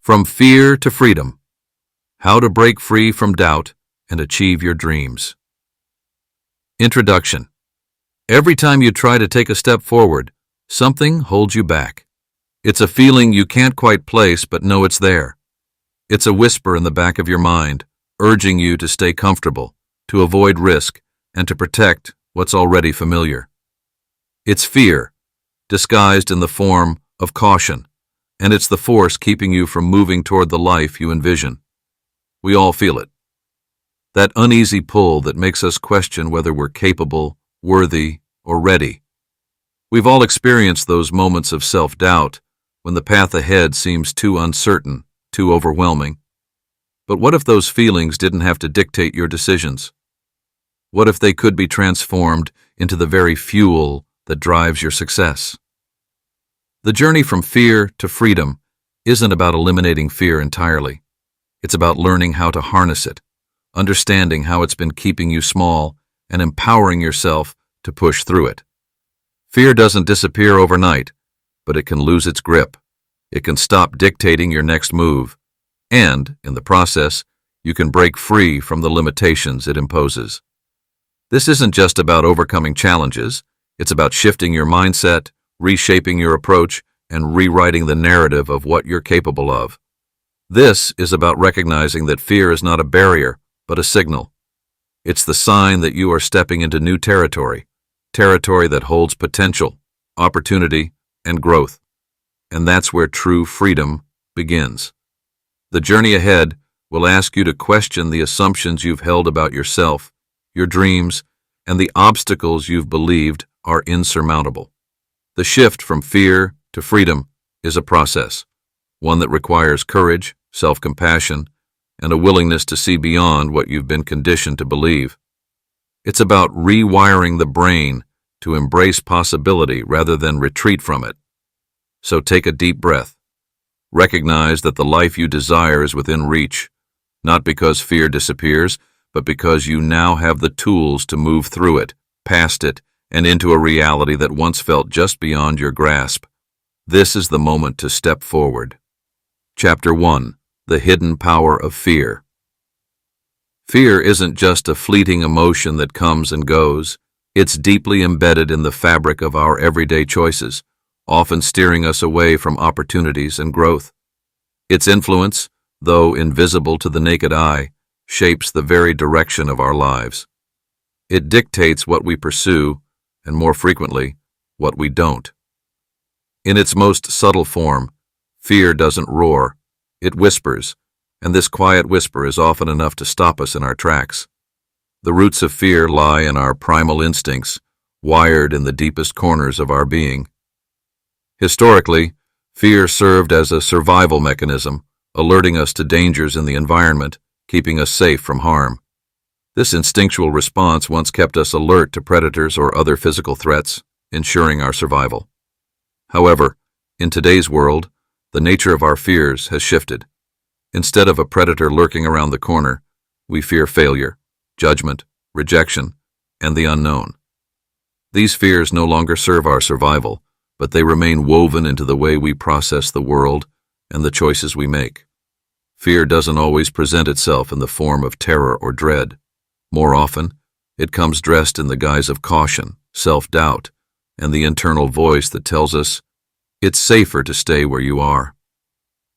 From Fear to Freedom: How to Break Free from Doubt and Achieve Your Dreams. Introduction. Every time you try to take a step forward, something holds you back. It's a feeling you can't quite place but know it's there. It's a whisper in the back of your mind, urging you to stay comfortable, to avoid risk, and to protect what's already familiar. It's fear, disguised in the form of caution, and it's the force keeping you from moving toward the life you envision. We all feel it. That uneasy pull that makes us question whether we're capable, worthy, or ready. We've all experienced those moments of self-doubt when the path ahead seems too uncertain, too overwhelming. But what if those feelings didn't have to dictate your decisions? What if they could be transformed into the very fuel that drives your success? The journey from fear to freedom isn't about eliminating fear entirely. It's about learning how to harness it, understanding how it's been keeping you small, and empowering yourself to push through it. Fear doesn't disappear overnight, but it can lose its grip. It can stop dictating your next move, and, in the process, you can break free from the limitations it imposes. This isn't just about overcoming challenges. It's about shifting your mindset, reshaping your approach, and rewriting the narrative of what you're capable of. This is about recognizing that fear is not a barrier, but a signal. It's the sign that you are stepping into new territory that holds potential, opportunity, and growth. And that's where true freedom begins. The journey ahead will ask you to question the assumptions you've held about yourself, your dreams, and the obstacles you've believed are insurmountable. The shift from fear to freedom is a process, one that requires courage, self-compassion, and a willingness to see beyond what you've been conditioned to believe. It's about rewiring the brain to embrace possibility rather than retreat from it. So take a deep breath. Recognize that the life you desire is within reach, not because fear disappears, but because you now have the tools to move through it, past it, and into a reality that once felt just beyond your grasp. This is the moment to step forward. Chapter 1. The Hidden Power of Fear. Fear isn't just a fleeting emotion that comes and goes. It's deeply embedded in the fabric of our everyday choices, often steering us away from opportunities and growth. Its influence, though invisible to the naked eye, shapes the very direction of our lives. It dictates what we pursue, and more frequently, what we don't. In its most subtle form, fear doesn't roar, it whispers, and this quiet whisper is often enough to stop us in our tracks. The roots of fear lie in our primal instincts, wired in the deepest corners of our being. Historically, fear served as a survival mechanism, alerting us to dangers in the environment, keeping us safe from harm. This instinctual response once kept us alert to predators or other physical threats, ensuring our survival. However, in today's world, the nature of our fears has shifted. Instead of a predator lurking around the corner, we fear failure, judgment, rejection, and the unknown. These fears no longer serve our survival, but they remain woven into the way we process the world and the choices we make. Fear doesn't always present itself in the form of terror or dread. More often, it comes dressed in the guise of caution, self-doubt, and the internal voice that tells us it's safer to stay where you are.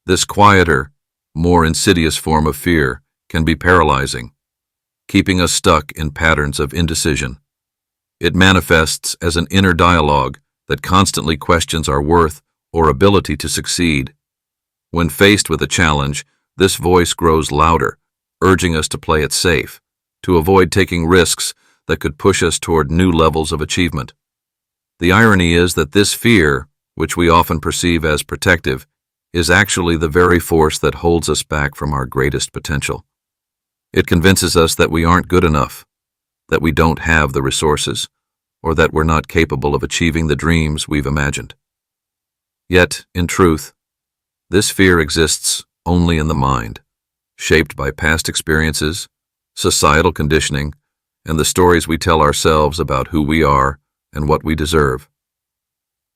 This quieter, more insidious form of fear can be paralyzing, keeping us stuck in patterns of indecision. It manifests as an inner dialogue that constantly questions our worth or ability to succeed. When faced with a challenge, this voice grows louder, urging us to play it safe, to avoid taking risks that could push us toward new levels of achievement. The irony is that this fear, which we often perceive as protective, is actually the very force that holds us back from our greatest potential. It convinces us that we aren't good enough, that we don't have the resources, or that we're not capable of achieving the dreams we've imagined. Yet, in truth, this fear exists only in the mind, shaped by past experiences, societal conditioning, and the stories we tell ourselves about who we are and what we deserve.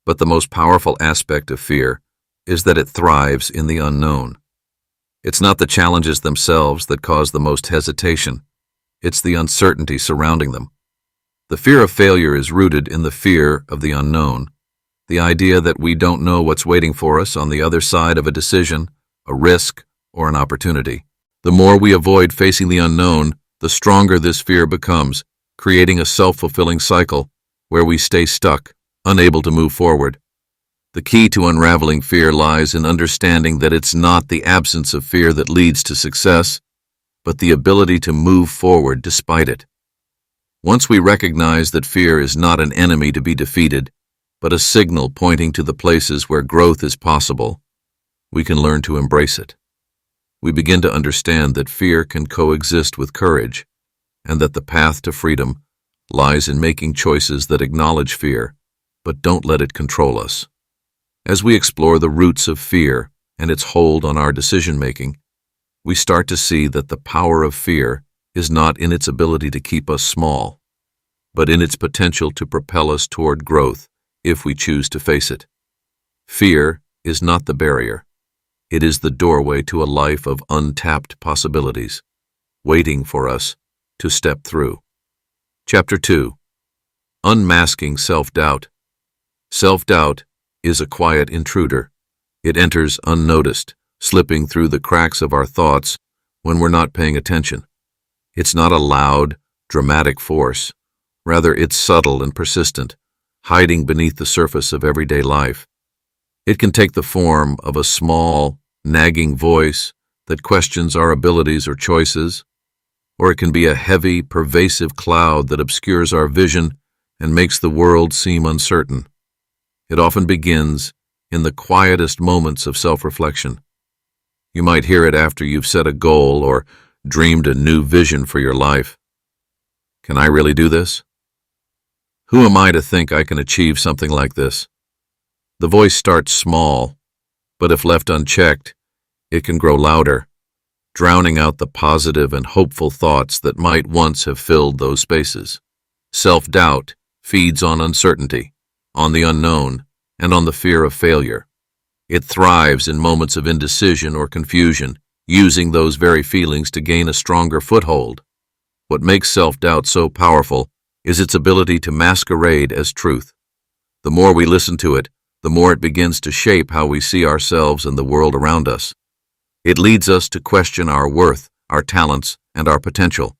But the most powerful aspect of fear is that it thrives in the unknown. It's not the challenges themselves that cause the most hesitation. It's the uncertainty surrounding them. The fear of failure is rooted in the fear of the unknown, the idea that we don't know what's waiting for us on the other side of a decision, a risk, or an opportunity. The more we avoid facing the unknown, the stronger this fear becomes, creating a self-fulfilling cycle where we stay stuck, unable to move forward. The key to unraveling fear lies in understanding that it's not the absence of fear that leads to success, but the ability to move forward despite it. Once we recognize that fear is not an enemy to be defeated, but a signal pointing to the places where growth is possible, we can learn to embrace it. We begin to understand that fear can coexist with courage, and that the path to freedom lies in making choices that acknowledge fear, but don't let it control us. As we explore the roots of fear and its hold on our decision-making, we start to see that the power of fear is not in its ability to keep us small, but in its potential to propel us toward growth if we choose to face it. Fear is not the barrier. It is the doorway to a life of untapped possibilities, waiting for us to step through. Chapter 2. Unmasking Self-Doubt. Self-doubt is a quiet intruder. It enters unnoticed, slipping through the cracks of our thoughts when we're not paying attention. It's not a loud, dramatic force. Rather, it's subtle and persistent, hiding beneath the surface of everyday life. It can take the form of a small, nagging voice that questions our abilities or choices, or it can be a heavy, pervasive cloud that obscures our vision and makes the world seem uncertain. It often begins in the quietest moments of self-reflection. You might hear it after you've set a goal or dreamed a new vision for your life. Can I really do this? Who am I to think I can achieve something like this? The voice starts small, but if left unchecked, it can grow louder, drowning out the positive and hopeful thoughts that might once have filled those spaces. Self-doubt feeds on uncertainty, on the unknown, and on the fear of failure. It thrives in moments of indecision or confusion, using those very feelings to gain a stronger foothold. What makes self-doubt so powerful is its ability to masquerade as truth. The more we listen to it, the more it begins to shape how we see ourselves and the world around us. It leads us to question our worth, our talents, and our potential.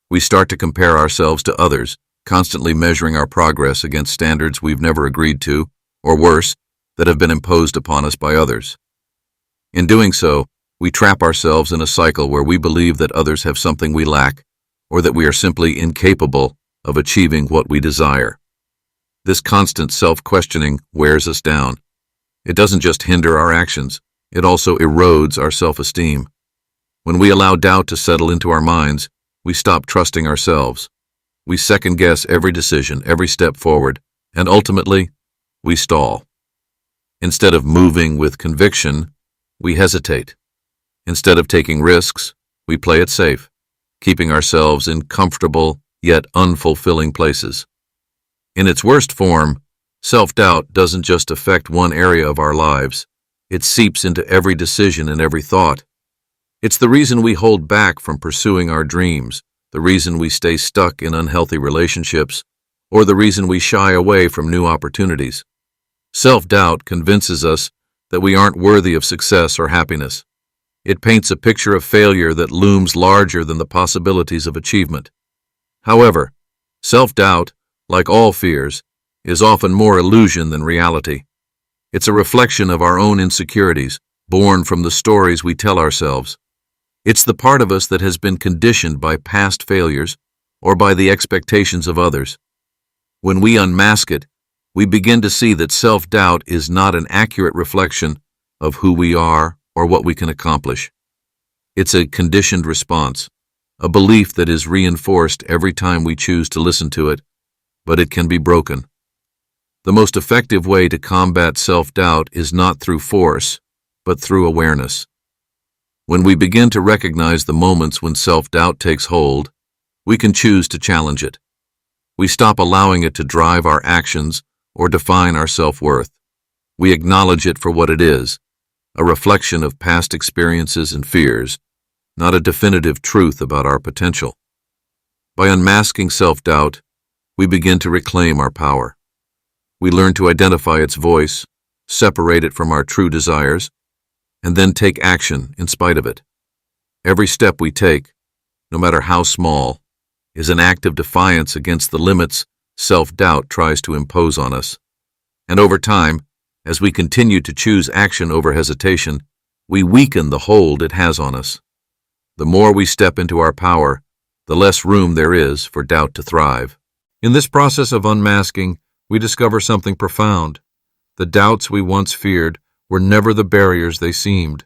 We start to compare ourselves to others, constantly measuring our progress against standards we've never agreed to, or worse, that have been imposed upon us by others. In doing so, we trap ourselves in a cycle where we believe that others have something we lack, or that we are simply incapable of achieving what we desire. This constant self-questioning wears us down. It doesn't just hinder our actions, it also erodes our self-esteem. When we allow doubt to settle into our minds, we stop trusting ourselves. We second-guess every decision, every step forward, and ultimately, we stall. Instead of moving with conviction, we hesitate. Instead of taking risks, we play it safe, keeping ourselves in comfortable yet unfulfilling places. In its worst form, self-doubt doesn't just affect one area of our lives. It seeps into every decision and every thought. It's the reason we hold back from pursuing our dreams, the reason we stay stuck in unhealthy relationships, or the reason we shy away from new opportunities. Self-doubt convinces us that we aren't worthy of success or happiness. It paints a picture of failure that looms larger than the possibilities of achievement. However, self-doubt, like all fears, is often more illusion than reality. It's a reflection of our own insecurities, born from the stories we tell ourselves. It's the part of us that has been conditioned by past failures or by the expectations of others. When we unmask it, we begin to see that self-doubt is not an accurate reflection of who we are or what we can accomplish. It's a conditioned response, a belief that is reinforced every time we choose to listen to it, but it can be broken. The most effective way to combat self-doubt is not through force, but through awareness. When we begin to recognize the moments when self-doubt takes hold, we can choose to challenge it. We stop allowing it to drive our actions or define our self-worth. We acknowledge it for what it is, a reflection of past experiences and fears, not a definitive truth about our potential. By unmasking self-doubt, we begin to reclaim our power. We learn to identify its voice, separate it from our true desires, and then take action in spite of it. Every step we take, no matter how small, is an act of defiance against the limits self-doubt tries to impose on us. And over time, as we continue to choose action over hesitation, we weaken the hold it has on us. The more we step into our power, the less room there is for doubt to thrive. In this process of unmasking, we discover something profound. The doubts we once feared were never the barriers they seemed.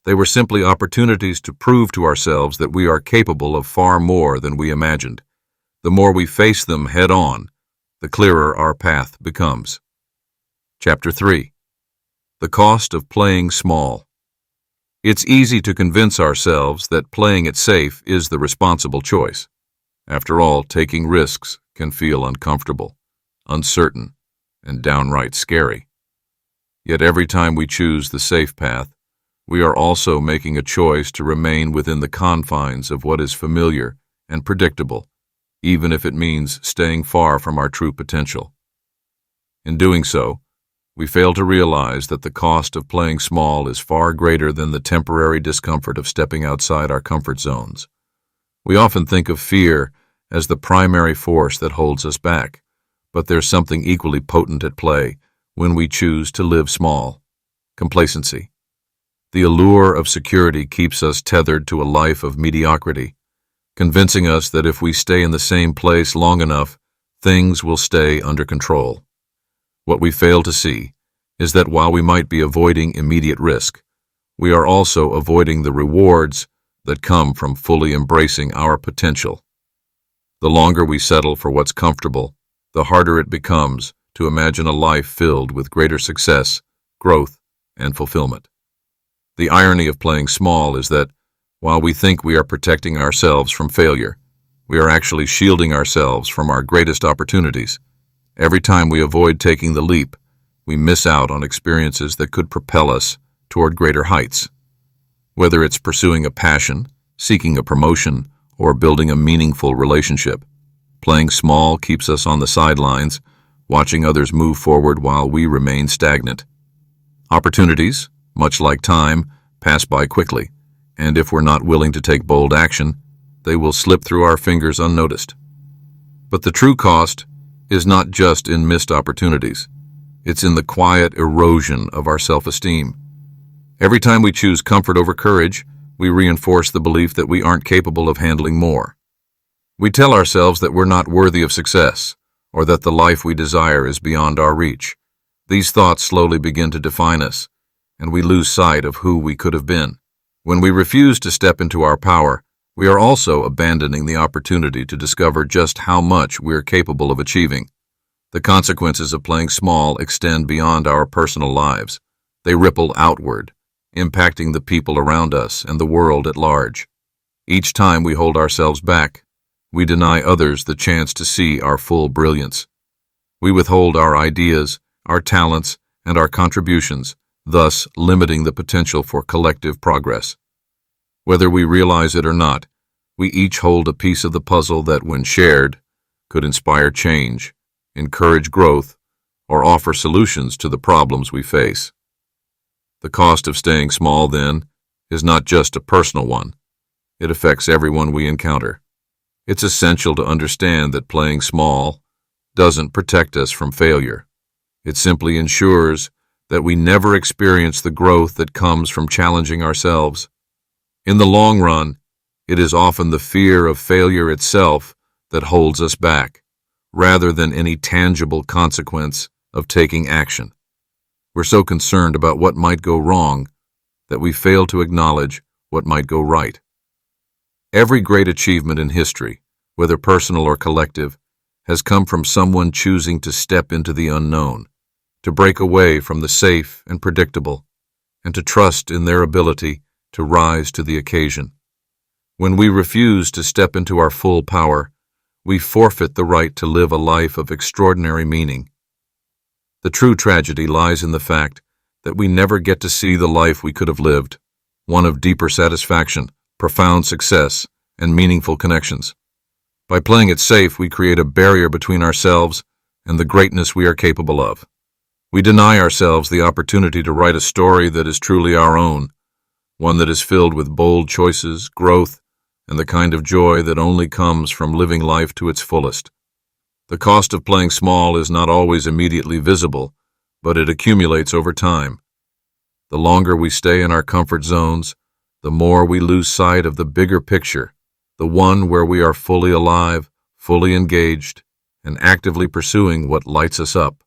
They were simply opportunities to prove to ourselves that we are capable of far more than we imagined. The more we face them head on, the clearer our path becomes. Chapter 3. The Cost of Playing Small. It's easy to convince ourselves that playing it safe is the responsible choice. After all, taking risks can feel uncomfortable, uncertain, and downright scary. Yet every time we choose the safe path, we are also making a choice to remain within the confines of what is familiar and predictable, even if it means staying far from our true potential. In doing so, we fail to realize that the cost of playing small is far greater than the temporary discomfort of stepping outside our comfort zones. We often think of fear as the primary force that holds us back, but there's something equally potent at play when we choose to live small: complacency. The allure of security keeps us tethered to a life of mediocrity, convincing us that if we stay in the same place long enough, things will stay under control. What we fail to see is that while we might be avoiding immediate risk, we are also avoiding the rewards that come from fully embracing our potential. The longer we settle for what's comfortable, the harder it becomes to imagine a life filled with greater success, growth, and fulfillment. The irony of playing small is that, while we think we are protecting ourselves from failure, we are actually shielding ourselves from our greatest opportunities. Every time we avoid taking the leap, we miss out on experiences that could propel us toward greater heights. Whether it's pursuing a passion, seeking a promotion, or building a meaningful relationship, playing small keeps us on the sidelines, watching others move forward while we remain stagnant. Opportunities, much like time, pass by quickly, and if we're not willing to take bold action, they will slip through our fingers unnoticed. But the true cost is not just in missed opportunities. It's in the quiet erosion of our self-esteem. Every time we choose comfort over courage, we reinforce the belief that we aren't capable of handling more. We tell ourselves that we're not worthy of success, or that the life we desire is beyond our reach. These thoughts slowly begin to define us, and we lose sight of who we could have been. When we refuse to step into our power, we are also abandoning the opportunity to discover just how much we're capable of achieving. The consequences of playing small extend beyond our personal lives. They ripple outward, impacting the people around us and the world at large. Each time we hold ourselves back, we deny others the chance to see our full brilliance. We withhold our ideas, our talents, and our contributions, thus limiting the potential for collective progress. Whether we realize it or not, we each hold a piece of the puzzle that, when shared, could inspire change, encourage growth, or offer solutions to the problems we face. The cost of staying small, then, is not just a personal one. It affects everyone we encounter. It's essential to understand that playing small doesn't protect us from failure. It simply ensures that we never experience the growth that comes from challenging ourselves. In the long run, it is often the fear of failure itself that holds us back, rather than any tangible consequence of taking action. We're so concerned about what might go wrong that we fail to acknowledge what might go right. Every great achievement in history, whether personal or collective, has come from someone choosing to step into the unknown, to break away from the safe and predictable, and to trust in their ability to rise to the occasion. When we refuse to step into our full power, we forfeit the right to live a life of extraordinary meaning. The true tragedy lies in the fact that we never get to see the life we could have lived, one of deeper satisfaction, profound success, and meaningful connections. By playing it safe, we create a barrier between ourselves and the greatness we are capable of. We deny ourselves the opportunity to write a story that is truly our own, one that is filled with bold choices, growth, and the kind of joy that only comes from living life to its fullest. The cost of playing small is not always immediately visible, but it accumulates over time. The longer we stay in our comfort zones, the more we lose sight of the bigger picture, the one where we are fully alive, fully engaged, and actively pursuing what lights us up.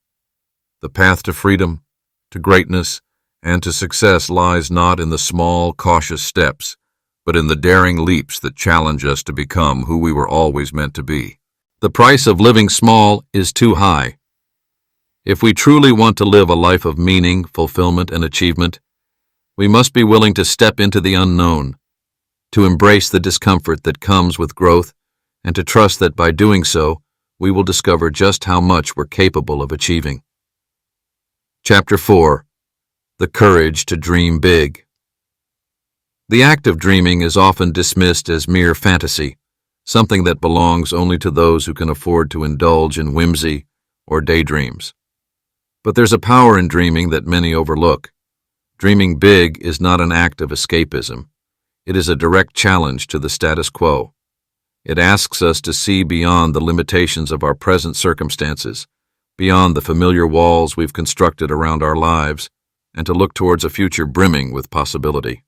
The path to freedom, to greatness, and to success lies not in the small, cautious steps, but in the daring leaps that challenge us to become who we were always meant to be. The price of living small is too high. If we truly want to live a life of meaning, fulfillment, and achievement, we must be willing to step into the unknown, to embrace the discomfort that comes with growth, and to trust that by doing so, we will discover just how much we're capable of achieving. Chapter 4. The Courage to Dream Big. The act of dreaming is often dismissed as mere fantasy, something that belongs only to those who can afford to indulge in whimsy or daydreams. But there's a power in dreaming that many overlook. Dreaming big is not an act of escapism. It is a direct challenge to the status quo. It asks us to see beyond the limitations of our present circumstances, beyond the familiar walls we've constructed around our lives, and to look towards a future brimming with possibility.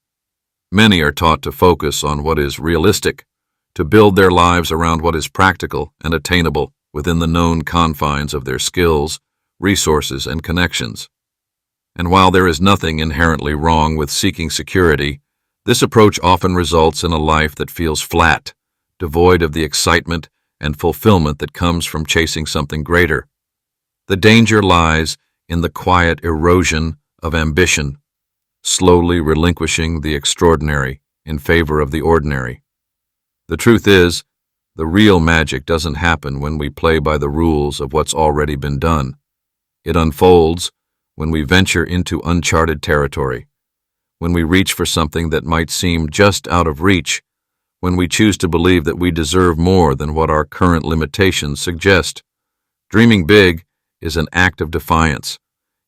Many are taught to focus on what is realistic, to build their lives around what is practical and attainable within the known confines of their skills, resources, and connections. And while there is nothing inherently wrong with seeking security, this approach often results in a life that feels flat, devoid of the excitement and fulfillment that comes from chasing something greater. The danger lies in the quiet erosion of ambition, slowly relinquishing the extraordinary in favor of the ordinary. The truth is, the real magic doesn't happen when we play by the rules of what's already been done. It unfolds when we venture into uncharted territory, when we reach for something that might seem just out of reach, when we choose to believe that we deserve more than what our current limitations suggest. Dreaming big is an act of defiance.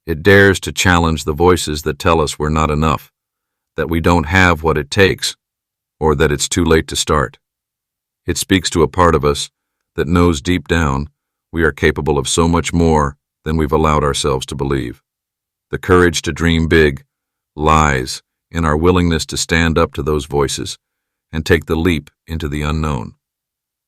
It dares to challenge the voices that tell us we're not enough, that we don't have what it takes, or that it's too late to start. It speaks to a part of us that knows deep down we are capable of so much more than we've allowed ourselves to believe. The courage to dream big lies in our willingness to stand up to those voices and take the leap into the unknown.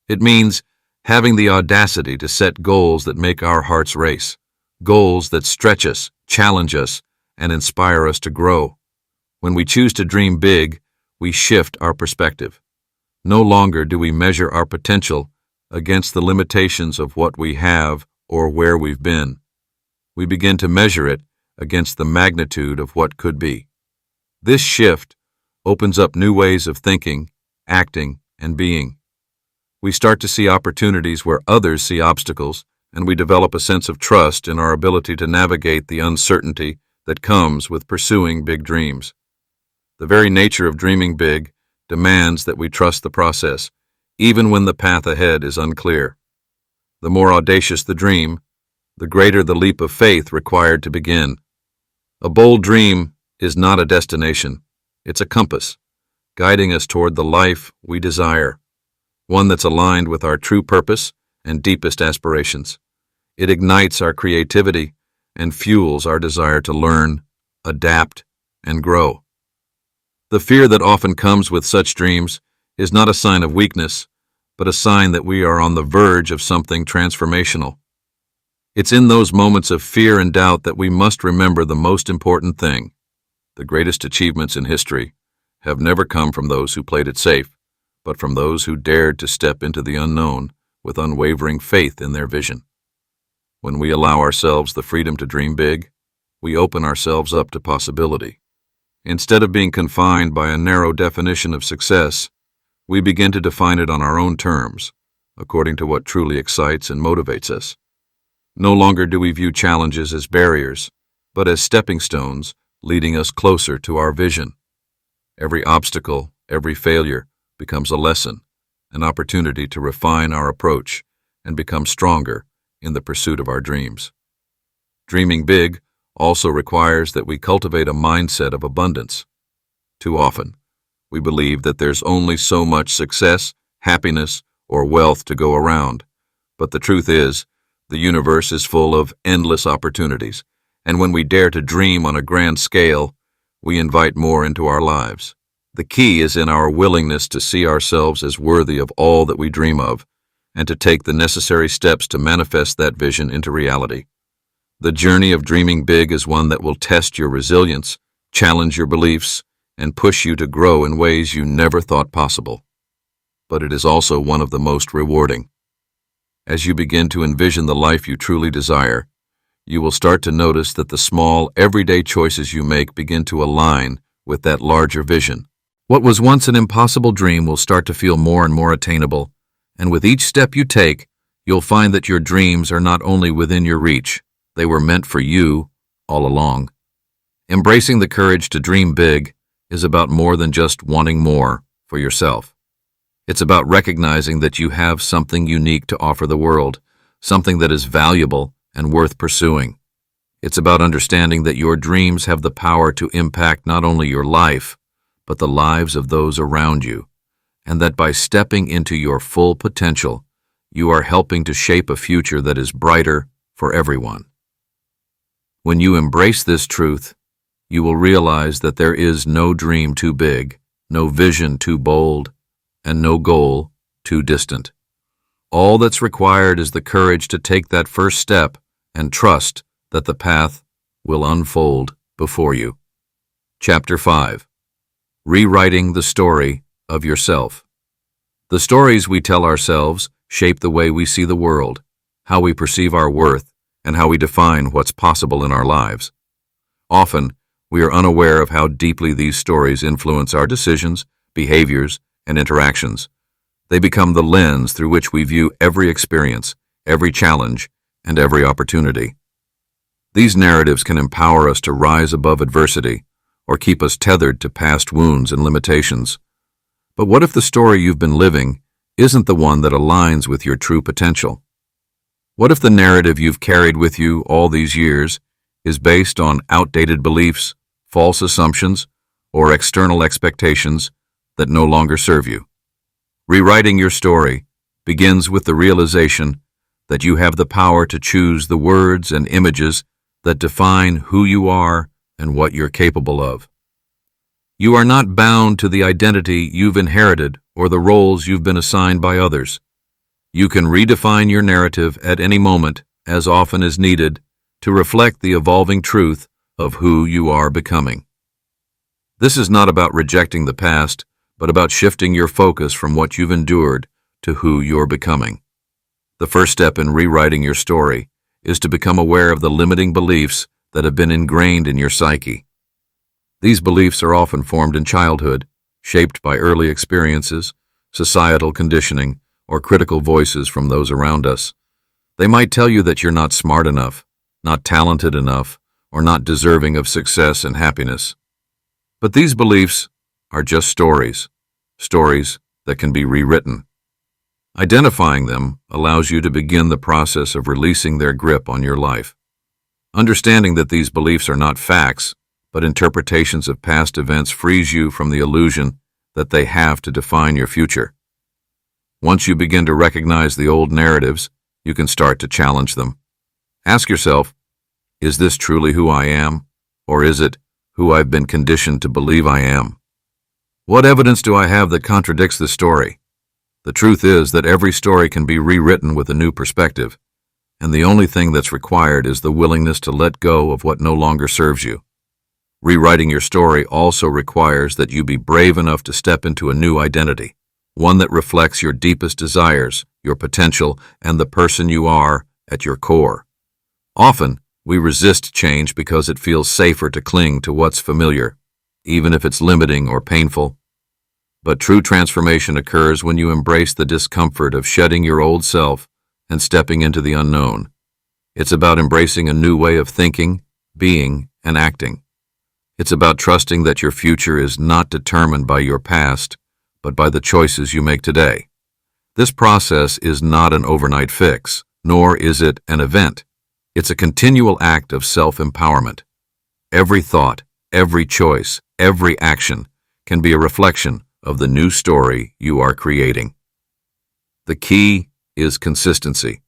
It means having the audacity to set goals that make our hearts race, goals that stretch us, challenge us, and inspire us to grow. When we choose to dream big, we shift our perspective. No longer do we measure our potential against the limitations of what we have or where we've been. We begin to measure it against the magnitude of what could be. This shift opens up new ways of thinking, acting, and being. We start to see opportunities where others see obstacles, and we develop a sense of trust in our ability to navigate the uncertainty that comes with pursuing big dreams. The very nature of dreaming big demands that we trust the process, even when the path ahead is unclear. The more audacious the dream, the greater the leap of faith required to begin. A bold dream is not a destination, it's a compass, guiding us toward the life we desire, one that's aligned with our true purpose and deepest aspirations. It ignites our creativity and fuels our desire to learn, adapt, and grow. The fear that often comes with such dreams is not a sign of weakness, but a sign that we are on the verge of something transformational. It's in those moments of fear and doubt that we must remember the most important thing. The greatest achievements in history have never come from those who played it safe, but from those who dared to step into the unknown with unwavering faith in their vision. When we allow ourselves the freedom to dream big, we open ourselves up to possibility. Instead of being confined by a narrow definition of success, we begin to define it on our own terms, according to what truly excites and motivates us. No longer do we view challenges as barriers. but as stepping stones leading us closer to our vision. Every obstacle, every failure becomes a lesson, an opportunity to refine our approach and become stronger in the pursuit of our dreams. Dreaming big also requires that we cultivate a mindset of abundance. Too often, we believe that there's only so much success, happiness, or wealth to go around. But the truth is, the universe is full of endless opportunities, and when we dare to dream on a grand scale, we invite more into our lives. The key is in our willingness to see ourselves as worthy of all that we dream of, and to take the necessary steps to manifest that vision into reality. The journey of dreaming big is one that will test your resilience, challenge your beliefs, and push you to grow in ways you never thought possible. But it is also one of the most rewarding. As you begin to envision the life you truly desire, you will start to notice that the small, everyday choices you make begin to align with that larger vision. What was once an impossible dream will start to feel more and more attainable, and with each step you take, you'll find that your dreams are not only within your reach, they were meant for you all along. Embracing the courage to dream big is about more than just wanting more for yourself. It's about recognizing that you have something unique to offer the world, something that is valuable and worth pursuing. It's about understanding that your dreams have the power to impact not only your life, but the lives of those around you, and that by stepping into your full potential, you are helping to shape a future that is brighter for everyone. When you embrace this truth, you will realize that there is no dream too big, no vision too bold, and no goal too distant. All that's required is the courage to take that first step and trust that the path will unfold before you. Chapter 5. Rewriting the story of yourself. The stories we tell ourselves shape the way we see the world, how we perceive our worth, and how we define what's possible in our lives. Often, we are unaware of how deeply these stories influence our decisions, behaviors, and interactions. They become the lens through which we view every experience, every challenge, and every opportunity. These narratives can empower us to rise above adversity or keep us tethered to past wounds and limitations. But what if the story you've been living isn't the one that aligns with your true potential? What if the narrative you've carried with you all these years is based on outdated beliefs, false assumptions, or external expectations that no longer serve you? Rewriting your story begins with the realization that you have the power to choose the words and images that define who you are and what you're capable of. You are not bound to the identity you've inherited or the roles you've been assigned by others. You can redefine your narrative at any moment, as often as needed, to reflect the evolving truth of who you are becoming. This is not about rejecting the past, but about shifting your focus from what you've endured to who you're becoming. The first step in rewriting your story is to become aware of the limiting beliefs that have been ingrained in your psyche. These beliefs are often formed in childhood, shaped by early experiences, societal conditioning, or critical voices from those around us. They might tell you that you're not smart enough, not talented enough, or not deserving of success and happiness. But these beliefs are just stories that can be rewritten. Identifying them allows you to begin the process of releasing their grip on your life. Understanding that these beliefs are not facts, but interpretations of past events frees you from the illusion that they have to define your future. Once you begin to recognize the old narratives, you can start to challenge them. Ask yourself, is this truly who I am, or is it who I've been conditioned to believe I am? What evidence do I have that contradicts this story? The truth is that every story can be rewritten with a new perspective, and the only thing that's required is the willingness to let go of what no longer serves you. Rewriting your story also requires that you be brave enough to step into a new identity, one that reflects your deepest desires, your potential, and the person you are at your core. Often, we resist change because it feels safer to cling to what's familiar, even if it's limiting or painful. But true transformation occurs when you embrace the discomfort of shedding your old self and stepping into the unknown. It's about embracing a new way of thinking, being, and acting. It's about trusting that your future is not determined by your past, but by the choices you make today. This process is not an overnight fix, nor is it an event. It's a continual act of self-empowerment. Every thought, every choice, every action can be a reflection of the new story you are creating. The key is consistency.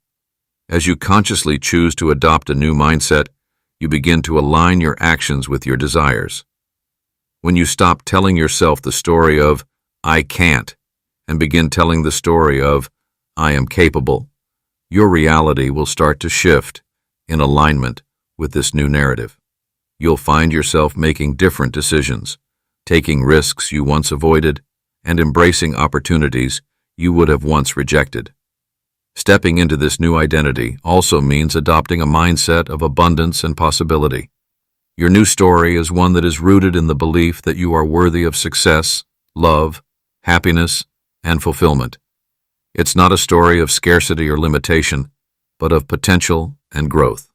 As you consciously choose to adopt a new mindset, you begin to align your actions with your desires. When you stop telling yourself the story of, "I can't," and begin telling the story of, "I am capable," your reality will start to shift in alignment with this new narrative. You'll find yourself making different decisions, taking risks you once avoided, and embracing opportunities you would have once rejected. Stepping into this new identity also means adopting a mindset of abundance and possibility. Your new story is one that is rooted in the belief that you are worthy of success, love, happiness, and fulfillment. It's not a story of scarcity or limitation, but of potential and growth.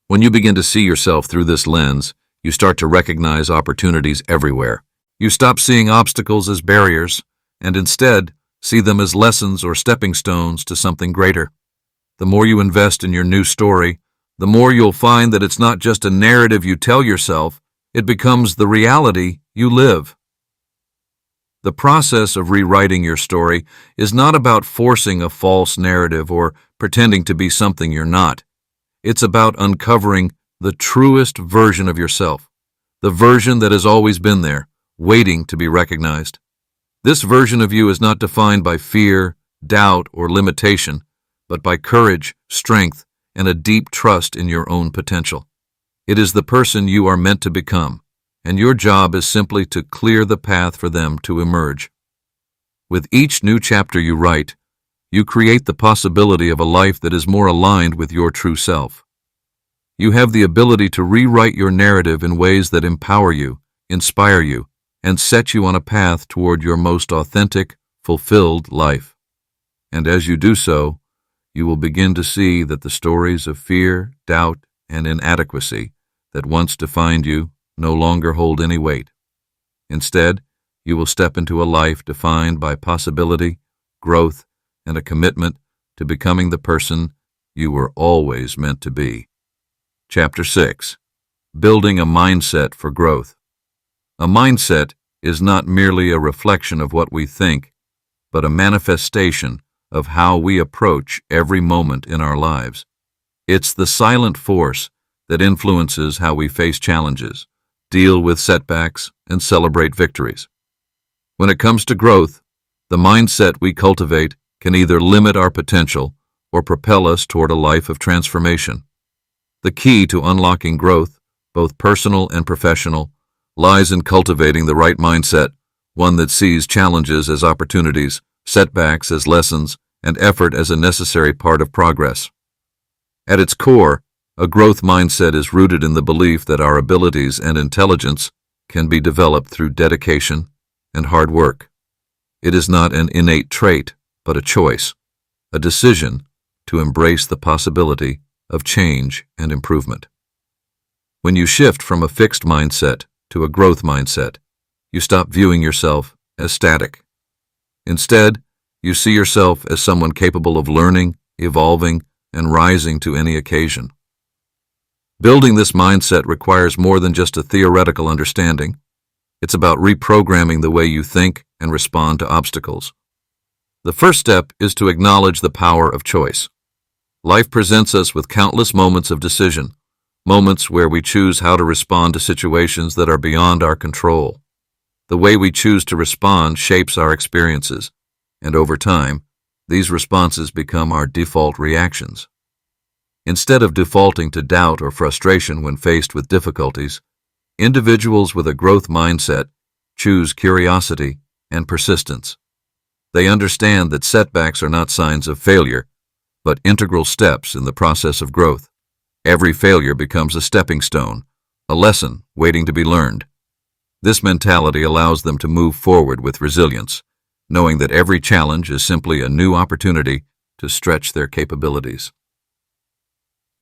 When you begin to see yourself through this lens, you start to recognize opportunities everywhere. You stop seeing obstacles as barriers, and instead see them as lessons or stepping stones to something greater. The more you invest in your new story, the more you'll find that it's not just a narrative you tell yourself, it becomes the reality you live. The process of rewriting your story is not about forcing a false narrative or pretending to be something you're not. It's about uncovering the truest version of yourself, the version that has always been there, waiting to be recognized. This version of you is not defined by fear, doubt, or limitation, but by courage, strength, and a deep trust in your own potential. It is the person you are meant to become, and your job is simply to clear the path for them to emerge. With each new chapter you write, you create the possibility of a life that is more aligned with your true self. You have the ability to rewrite your narrative in ways that empower you, inspire you, and set you on a path toward your most authentic, fulfilled life. And as you do so, you will begin to see that the stories of fear, doubt, and inadequacy that once defined you no longer hold any weight. Instead, you will step into a life defined by possibility, growth, and a commitment to becoming the person you were always meant to be. Chapter 6. Building a mindset for growth. A mindset is not merely a reflection of what we think, but a manifestation of how we approach every moment in our lives. It's the silent force that influences how we face challenges, deal with setbacks, and celebrate victories. When it comes to growth, the mindset we cultivate can either limit our potential or propel us toward a life of transformation. The key to unlocking growth, both personal and professional, lies in cultivating the right mindset, one that sees challenges as opportunities, setbacks as lessons, and effort as a necessary part of progress. At its core, a growth mindset is rooted in the belief that our abilities and intelligence can be developed through dedication and hard work. It is not an innate trait, but a choice, a decision to embrace the possibility of change and improvement. When you shift from a fixed mindset to a growth mindset, you stop viewing yourself as static. Instead, you see yourself as someone capable of learning, evolving, and rising to any occasion. Building this mindset requires more than just a theoretical understanding. It's about reprogramming the way you think and respond to obstacles. The first step is to acknowledge the power of choice. Life presents us with countless moments of decision, moments where we choose how to respond to situations that are beyond our control. The way we choose to respond shapes our experiences, and over time, these responses become our default reactions. Instead of defaulting to doubt or frustration when faced with difficulties, individuals with a growth mindset choose curiosity and persistence. They understand that setbacks are not signs of failure, but integral steps in the process of growth. Every failure becomes a stepping stone, a lesson waiting to be learned. This mentality allows them to move forward with resilience, knowing that every challenge is simply a new opportunity to stretch their capabilities.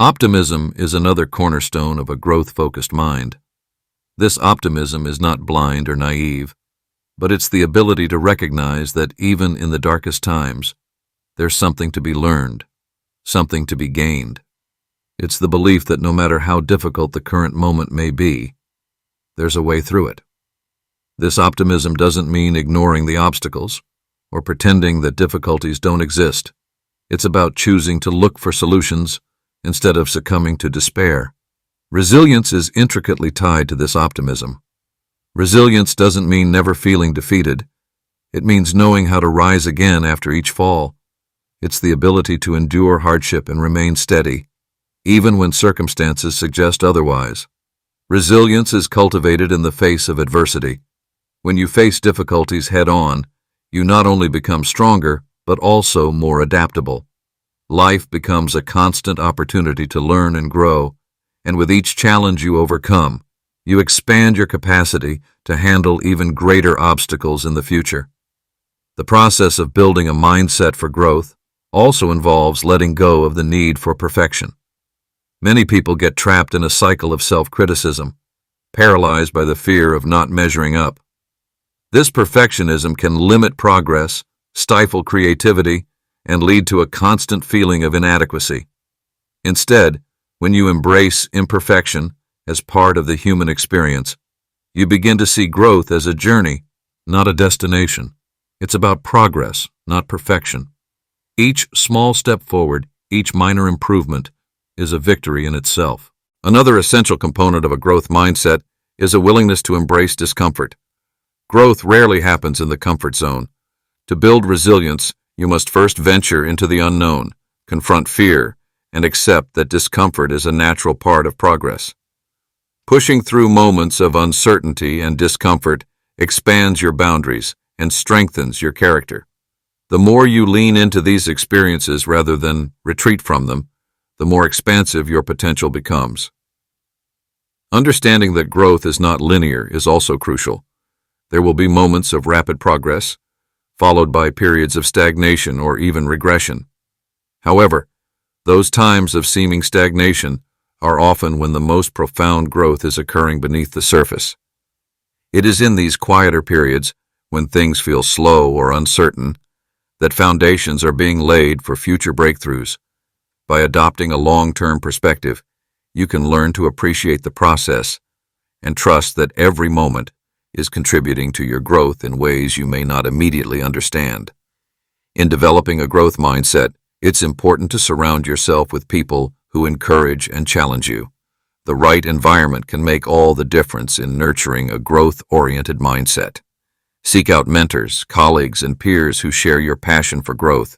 Optimism is another cornerstone of a growth-focused mind. This optimism is not blind or naive, but it's the ability to recognize that even in the darkest times, there's something to be learned, something to be gained. It's the belief that no matter how difficult the current moment may be, there's a way through it. This optimism doesn't mean ignoring the obstacles or pretending that difficulties don't exist. It's about choosing to look for solutions instead of succumbing to despair. Resilience is intricately tied to this optimism. Resilience doesn't mean never feeling defeated. It means knowing how to rise again after each fall. It's the ability to endure hardship and remain steady, even when circumstances suggest otherwise. Resilience is cultivated in the face of adversity. When you face difficulties head-on, you not only become stronger, but also more adaptable. Life becomes a constant opportunity to learn and grow, and with each challenge you overcome, you expand your capacity to handle even greater obstacles in the future. The process of building a mindset for growth also involves letting go of the need for perfection. Many people get trapped in a cycle of self-criticism, paralyzed by the fear of not measuring up. This perfectionism can limit progress, stifle creativity, and lead to a constant feeling of inadequacy. Instead, when you embrace imperfection as part of the human experience, you begin to see growth as a journey, not a destination. It's about progress, not perfection. Each small step forward, each minor improvement, is a victory in itself. Another essential component of a growth mindset is a willingness to embrace discomfort. Growth rarely happens in the comfort zone. To build resilience, you must first venture into the unknown, confront fear, and accept that discomfort is a natural part of progress. Pushing through moments of uncertainty and discomfort expands your boundaries and strengthens your character. The more you lean into these experiences rather than retreat from them, the more expansive your potential becomes. Understanding that growth is not linear is also crucial. There will be moments of rapid progress, followed by periods of stagnation or even regression. However, those times of seeming stagnation are often when the most profound growth is occurring beneath the surface. It is in these quieter periods, when things feel slow or uncertain, that foundations are being laid for future breakthroughs. By adopting a long-term perspective, you can learn to appreciate the process and trust that every moment is contributing to your growth in ways you may not immediately understand. In developing a growth mindset, it's important to surround yourself with people who encourage and challenge you. The right environment can make all the difference in nurturing a growth-oriented mindset. Seek out mentors, colleagues, and peers who share your passion for growth.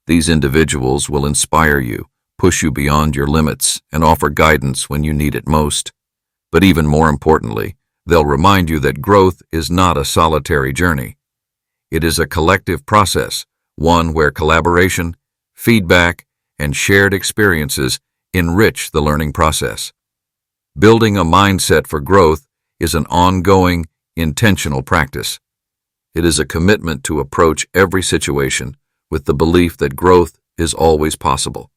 These individuals will inspire you, push you beyond your limits, and offer guidance when you need it most. But even more importantly, they'll remind you that growth is not a solitary journey. It is a collective process, one where collaboration, feedback, and shared experiences enrich the learning process. Building a mindset for growth is an ongoing, intentional practice. It is a commitment to approach every situation with the belief that growth is always possible.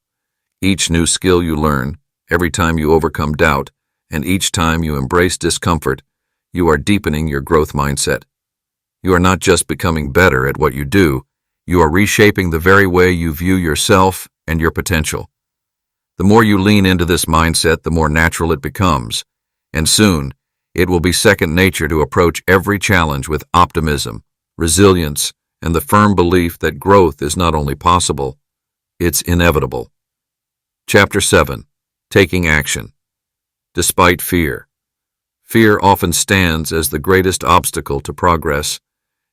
Each new skill you learn, every time you overcome doubt, and each time you embrace discomfort, you are deepening your growth mindset. You are not just becoming better at what you do, you are reshaping the very way you view yourself and your potential. The more you lean into this mindset, the more natural it becomes, and soon it will be second nature to approach every challenge with optimism, resilience, and the firm belief that growth is not only possible, it's inevitable. Chapter 7. Taking Action. Despite fear. Fear often stands as the greatest obstacle to progress.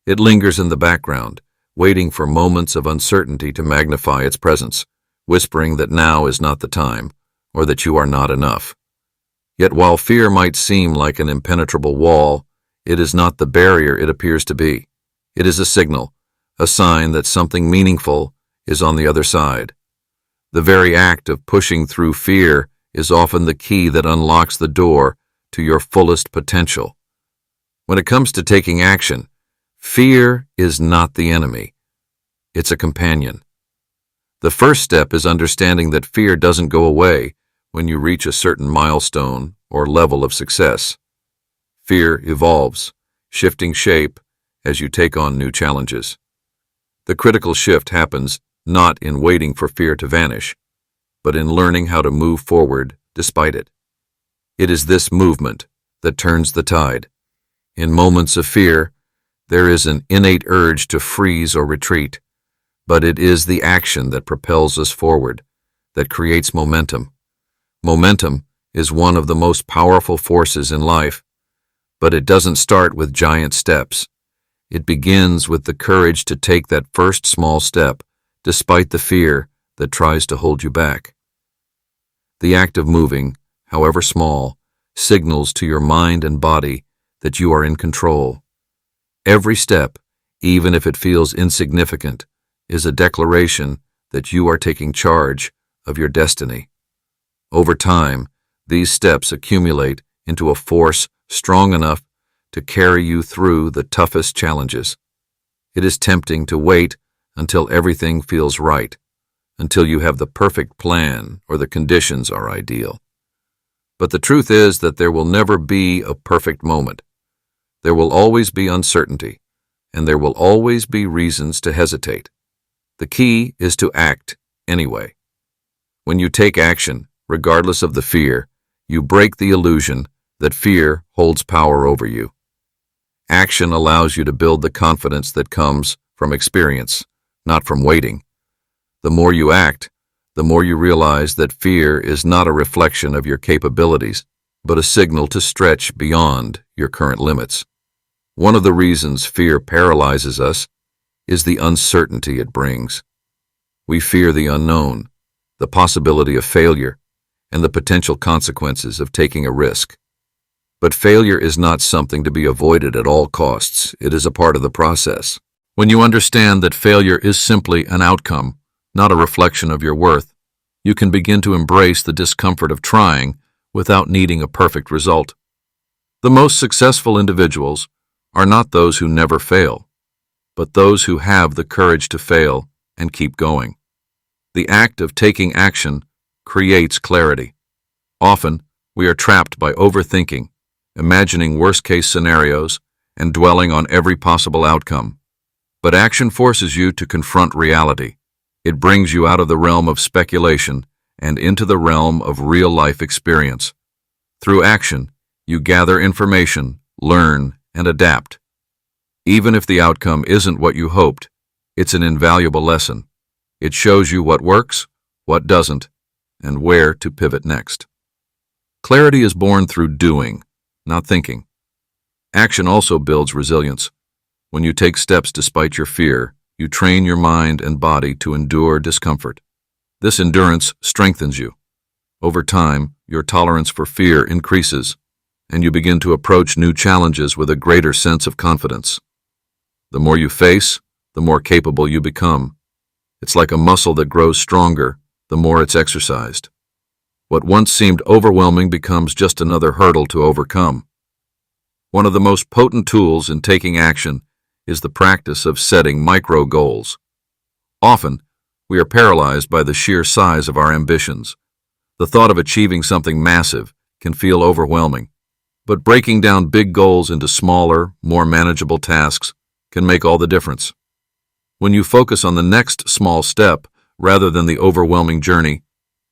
It lingers in the background, waiting for moments of uncertainty to magnify its presence, whispering that now is not the time, or that you are not enough. Yet while fear might seem like an impenetrable wall, it is not the barrier it appears to be. It is a signal, a sign that something meaningful is on the other side. The very act of pushing through fear is often the key that unlocks the door to your fullest potential. When it comes to taking action, fear is not the enemy. It's a companion. The first step is understanding that fear doesn't go away when you reach a certain milestone or level of success. Fear evolves, shifting shape as you take on new challenges. The critical shift happens not in waiting for fear to vanish, but in learning how to move forward despite it. It is this movement that turns the tide. In moments of fear, there is an innate urge to freeze or retreat, but it is the action that propels us forward, that creates momentum. Momentum is one of the most powerful forces in life, but it doesn't start with giant steps. It begins with the courage to take that first small step, despite the fear that tries to hold you back. The act of moving, however small, signals to your mind and body that you are in control. Every step, even if it feels insignificant, is a declaration that you are taking charge of your destiny. Over time, these steps accumulate into a force strong enough to carry you through the toughest challenges. It is tempting to wait until everything feels right, until you have the perfect plan or the conditions are ideal. But the truth is that there will never be a perfect moment. There will always be uncertainty, and there will always be reasons to hesitate. The key is to act anyway. When you take action, regardless of the fear, you break the illusion that fear holds power over you. Action allows you to build the confidence that comes from experience, not from waiting. The more you act, the more you realize that fear is not a reflection of your capabilities, but a signal to stretch beyond your current limits. One of the reasons fear paralyzes us is the uncertainty it brings. We fear the unknown, the possibility of failure, and the potential consequences of taking a risk. But failure is not something to be avoided at all costs. It is a part of the process. When you understand that failure is simply an outcome, not a reflection of your worth, you can begin to embrace the discomfort of trying without needing a perfect result. The most successful individuals are not those who never fail, but those who have the courage to fail and keep going. The act of taking action creates clarity. Often, we are trapped by overthinking, imagining worst-case scenarios, and dwelling on every possible outcome. But action forces you to confront reality. It brings you out of the realm of speculation and into the realm of real-life experience. Through action, you gather information, learn, and adapt. Even if the outcome isn't what you hoped, it's an invaluable lesson. It shows you what works, what doesn't, and where to pivot next. Clarity is born through doing, not thinking. Action also builds resilience. When you take steps despite your fear, you train your mind and body to endure discomfort. This endurance strengthens you. Over time, your tolerance for fear increases, and you begin to approach new challenges with a greater sense of confidence. The more you face, the more capable you become. It's like a muscle that grows stronger the more it's exercised. What once seemed overwhelming becomes just another hurdle to overcome. One of the most potent tools in taking action is the practice of setting micro goals. Often, we are paralyzed by the sheer size of our ambitions. The thought of achieving something massive can feel overwhelming, but breaking down big goals into smaller, more manageable tasks can make all the difference. When you focus on the next small step rather than the overwhelming journey,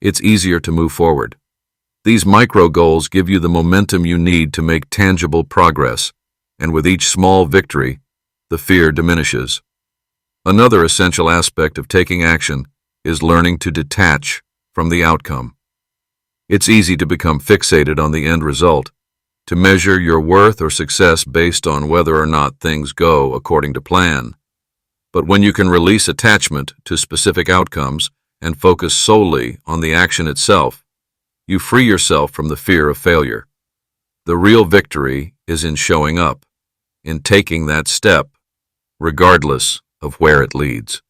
it's easier to move forward. These micro goals give you the momentum you need to make tangible progress, and with each small victory, the fear diminishes. Another essential aspect of taking action is learning to detach from the outcome. It's easy to become fixated on the end result, to measure your worth or success based on whether or not things go according to plan. But when you can release attachment to specific outcomes and focus solely on the action itself, you free yourself from the fear of failure. The real victory is in showing up, in taking that step, regardless of where it leads.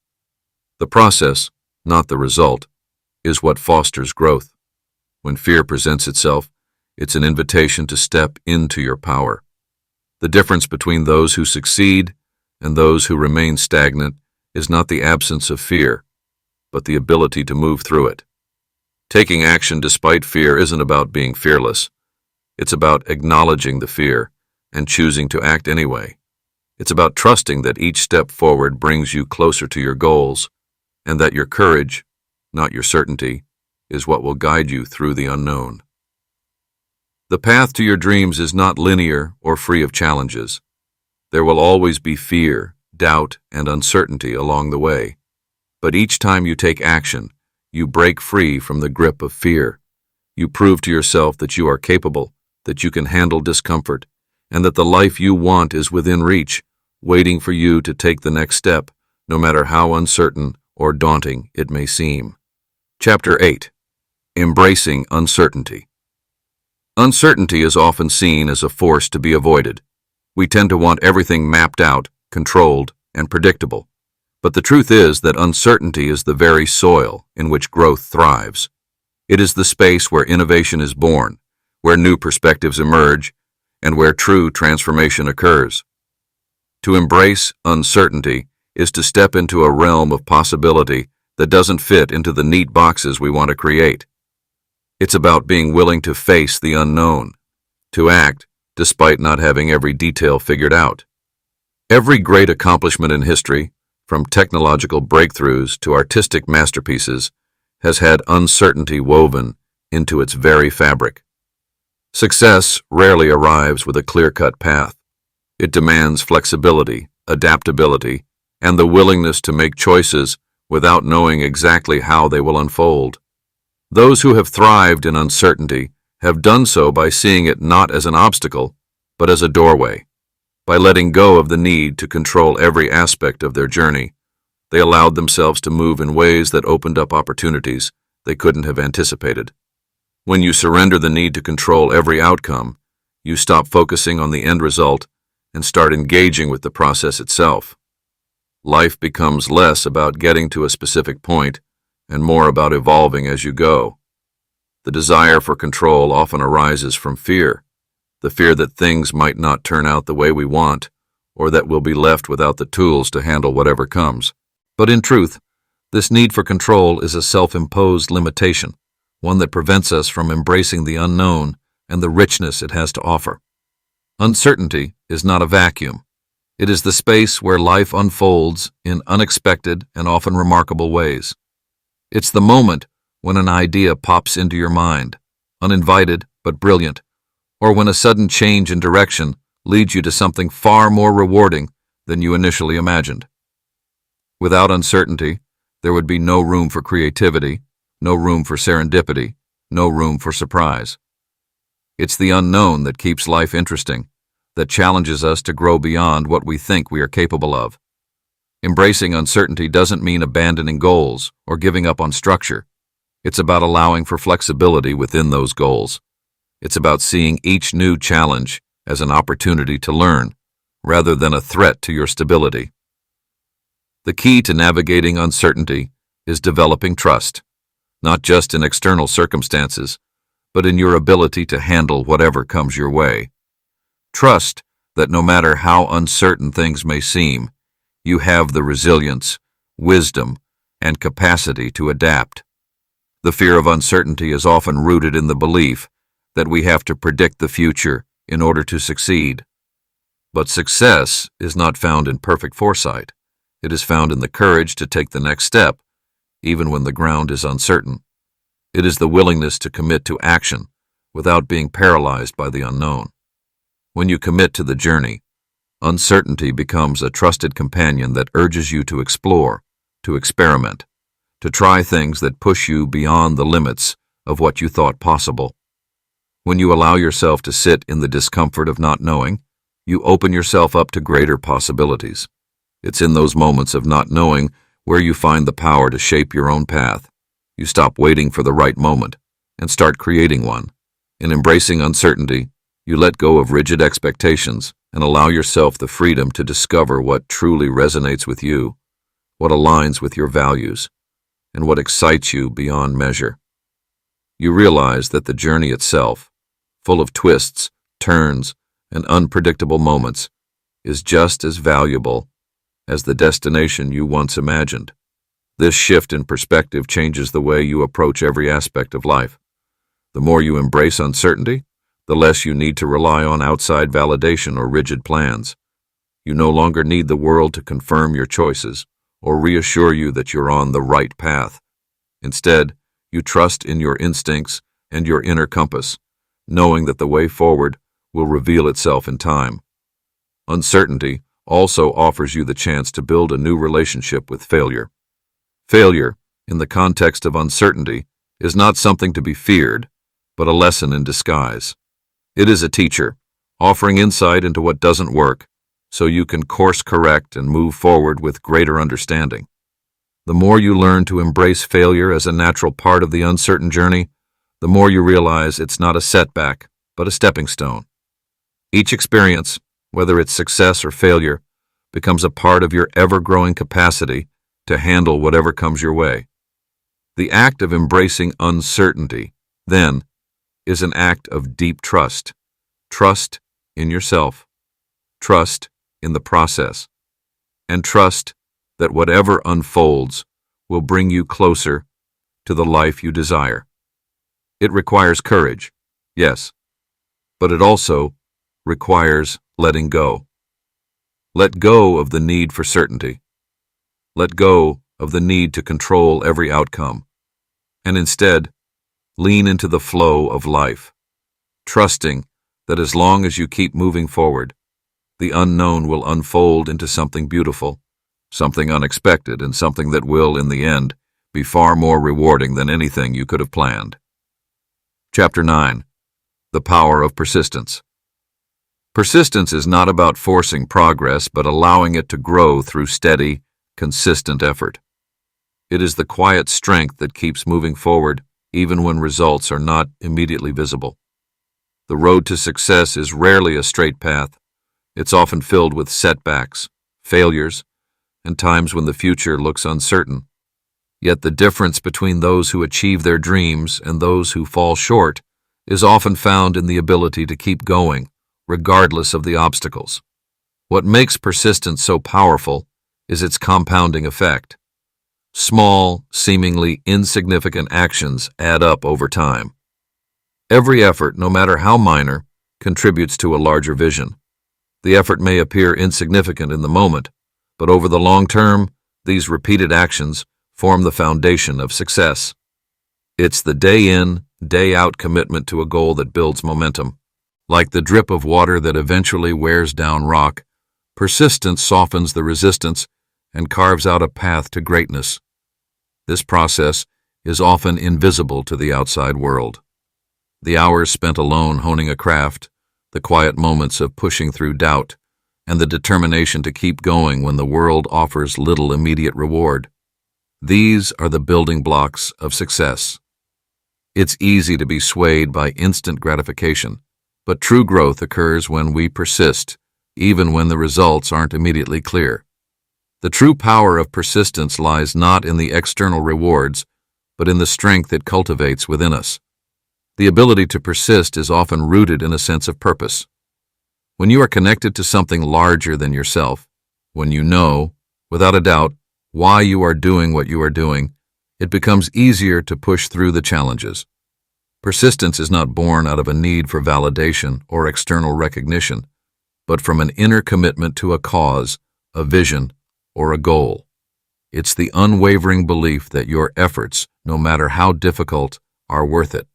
The process, not the result, is what fosters growth. When fear presents itself, it's an invitation to step into your power. The difference between those who succeed and those who remain stagnant is not the absence of fear, but the ability to move through it. Taking action despite fear isn't about being fearless. It's about acknowledging the fear and choosing to act anyway. It's about trusting that each step forward brings you closer to your goals, and that your courage, not your certainty, is what will guide you through the unknown. The path to your dreams is not linear or free of challenges. There will always be fear, doubt, and uncertainty along the way. But each time you take action, you break free from the grip of fear. You prove to yourself that you are capable, that you can handle discomfort, and that the life you want is within reach, waiting for you to take the next step, no matter how uncertain or daunting it may seem. Chapter 8. Embracing Uncertainty. Uncertainty is often seen as a force to be avoided. We tend to want everything mapped out, controlled, and predictable. But the truth is that uncertainty is the very soil in which growth thrives. It is the space where innovation is born, where new perspectives emerge, and where true transformation occurs. To embrace uncertainty is to step into a realm of possibility that doesn't fit into the neat boxes we want to create. It's about being willing to face the unknown, to act despite not having every detail figured out. Every great accomplishment in history, from technological breakthroughs to artistic masterpieces, has had uncertainty woven into its very fabric. Success rarely arrives with a clear-cut path. It demands flexibility, adaptability, and the willingness to make choices without knowing exactly how they will unfold. Those who have thrived in uncertainty have done so by seeing it not as an obstacle, but as a doorway. By letting go of the need to control every aspect of their journey, they allowed themselves to move in ways that opened up opportunities they couldn't have anticipated. When you surrender the need to control every outcome, you stop focusing on the end result and start engaging with the process itself. Life becomes less about getting to a specific point and more about evolving as you go. The desire for control often arises from fear, the fear that things might not turn out the way we want, or that we'll be left without the tools to handle whatever comes. But in truth, this need for control is a self-imposed limitation, one that prevents us from embracing the unknown and the richness it has to offer. Uncertainty is not a vacuum. It is the space where life unfolds in unexpected and often remarkable ways. It's the moment when an idea pops into your mind, uninvited but brilliant, or when a sudden change in direction leads you to something far more rewarding than you initially imagined. Without uncertainty, there would be no room for creativity, no room for serendipity, no room for surprise. It's the unknown that keeps life interesting, that challenges us to grow beyond what we think we are capable of. Embracing uncertainty doesn't mean abandoning goals or giving up on structure. It's about allowing for flexibility within those goals. It's about seeing each new challenge as an opportunity to learn, rather than a threat to your stability. The key to navigating uncertainty is developing trust, not just in external circumstances, but in your ability to handle whatever comes your way. Trust that no matter how uncertain things may seem, you have the resilience, wisdom, and capacity to adapt. The fear of uncertainty is often rooted in the belief that we have to predict the future in order to succeed. But success is not found in perfect foresight. It is found in the courage to take the next step, even when the ground is uncertain. It is the willingness to commit to action without being paralyzed by the unknown. When you commit to the journey, uncertainty becomes a trusted companion that urges you to explore, to experiment, to try things that push you beyond the limits of what you thought possible. When you allow yourself to sit in the discomfort of not knowing, you open yourself up to greater possibilities. It's in those moments of not knowing where you find the power to shape your own path. You stop waiting for the right moment and start creating one. In embracing uncertainty, you let go of rigid expectations and allow yourself the freedom to discover what truly resonates with you, what aligns with your values, and what excites you beyond measure. You realize that the journey itself, full of twists, turns, and unpredictable moments, is just as valuable as the destination you once imagined. This shift in perspective changes the way you approach every aspect of life. The more you embrace uncertainty, the less you need to rely on outside validation or rigid plans. You no longer need the world to confirm your choices or reassure you that you're on the right path. Instead, you trust in your instincts and your inner compass, knowing that the way forward will reveal itself in time. Uncertainty also offers you the chance to build a new relationship with failure. Failure, in the context of uncertainty, is not something to be feared, but a lesson in disguise. It is a teacher, offering insight into what doesn't work, so you can course correct and move forward with greater understanding. The more you learn to embrace failure as a natural part of the uncertain journey, the more you realize it's not a setback, but a stepping stone. Each experience, whether it's success or failure, becomes a part of your ever-growing capacity to handle whatever comes your way. The act of embracing uncertainty, then, is an act of deep trust. Trust in yourself, trust in the process, and trust that whatever unfolds will bring you closer to the life you desire. It requires courage, yes, but it also requires letting go. Let go of the need for certainty. Let go of the need to control every outcome, and instead, lean into the flow of life, trusting that as long as you keep moving forward, the unknown will unfold into something beautiful, something unexpected, and something that will, in the end, be far more rewarding than anything you could have planned. Chapter 9. The Power of Persistence. Persistence is not about forcing progress, but allowing it to grow through steady, consistent effort. It is the quiet strength that keeps moving forward, even when results are not immediately visible. The road to success is rarely a straight path. It's often filled with setbacks, failures, and times when the future looks uncertain. Yet the difference between those who achieve their dreams and those who fall short is often found in the ability to keep going, regardless of the obstacles. What makes persistence so powerful is its compounding effect. Small, seemingly insignificant actions add up over time. Every effort, no matter how minor, contributes to a larger vision. The effort may appear insignificant in the moment, but over the long term, these repeated actions form the foundation of success. It's the day-in, day-out commitment to a goal that builds momentum. Like the drip of water that eventually wears down rock, persistence softens the resistance and carves out a path to greatness. This process is often invisible to the outside world. The hours spent alone honing a craft, the quiet moments of pushing through doubt, and the determination to keep going when the world offers little immediate reward. These are the building blocks of success. It's easy to be swayed by instant gratification, but true growth occurs when we persist, even when the results aren't immediately clear. The true power of persistence lies not in the external rewards, but in the strength it cultivates within us. The ability to persist is often rooted in a sense of purpose. When you are connected to something larger than yourself, when you know, without a doubt, why you are doing what you are doing, it becomes easier to push through the challenges. Persistence is not born out of a need for validation or external recognition, but from an inner commitment to a cause, a vision, or a goal. It's the unwavering belief that your efforts, no matter how difficult, are worth it.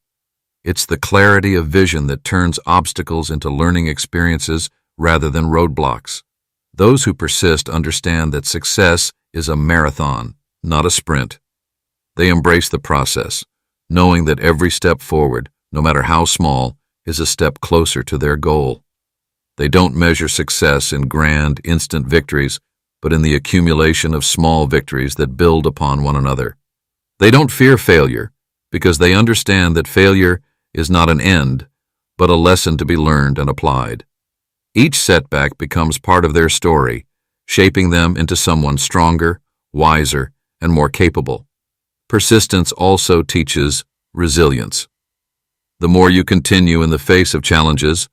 It's the clarity of vision that turns obstacles into learning experiences rather than roadblocks. Those who persist understand that success is a marathon, not a sprint. They embrace the process, knowing that every step forward, no matter how small, is a step closer to their goal. They don't measure success in grand, instant victories, but in the accumulation of small victories that build upon one another. They don't fear failure, because they understand that failure is not an end, but a lesson to be learned and applied. Each setback becomes part of their story, shaping them into someone stronger, wiser, and more capable. Persistence also teaches resilience. The more you continue in the face of challenges,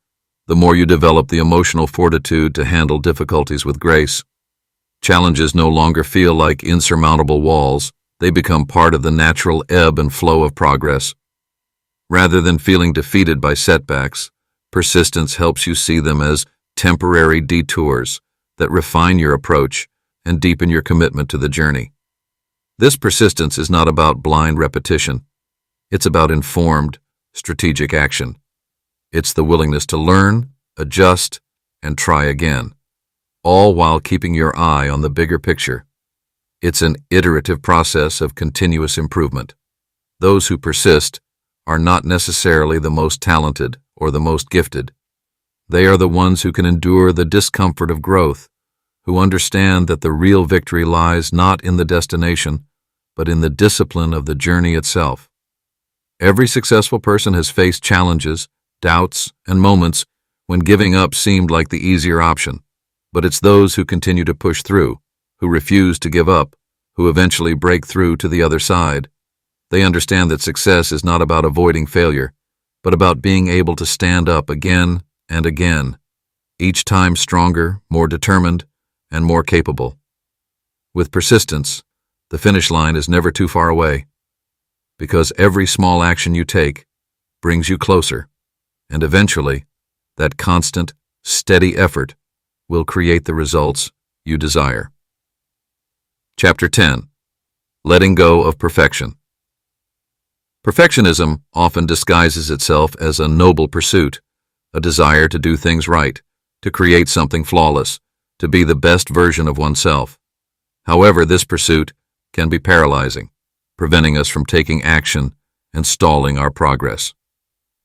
the more you develop the emotional fortitude to handle difficulties with grace. Challenges no longer feel like insurmountable walls, They become part of the natural ebb and flow of progress. Rather than feeling defeated by setbacks, persistence helps you see them as temporary detours that refine your approach and deepen your commitment to the journey. This persistence is not about blind repetition. It's about informed, strategic action. It's the willingness to learn, adjust, and try again, all while keeping your eye on the bigger picture. It's an iterative process of continuous improvement. Those who persist are not necessarily the most talented or the most gifted. They are the ones who can endure the discomfort of growth, who understand that the real victory lies not in the destination, but in the discipline of the journey itself. Every successful person has faced challenges, doubts, and moments when giving up seemed like the easier option. But it's those who continue to push through, who refuse to give up, who eventually break through to the other side. They understand that success is not about avoiding failure, but about being able to stand up again and again, each time stronger, more determined, and more capable. With persistence, the finish line is never too far away, because every small action you take brings you closer, and eventually, that constant, steady effort will create the results you desire. Chapter 10. Letting Go of Perfection. Perfectionism often disguises itself as a noble pursuit, a desire to do things right, to create something flawless, to be the best version of oneself. However, this pursuit can be paralyzing, preventing us from taking action and stalling our progress.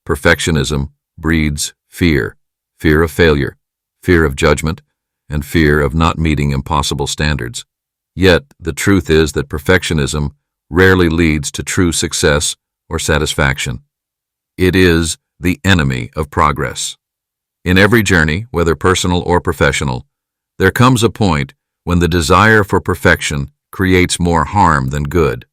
Perfectionism breeds fear, fear of failure, fear of judgment, and fear of not meeting impossible standards. Yet, the truth is that perfectionism rarely leads to true success or satisfaction. It is the enemy of progress. In every journey, whether personal or professional, there comes a point when the desire for perfection creates more harm than good.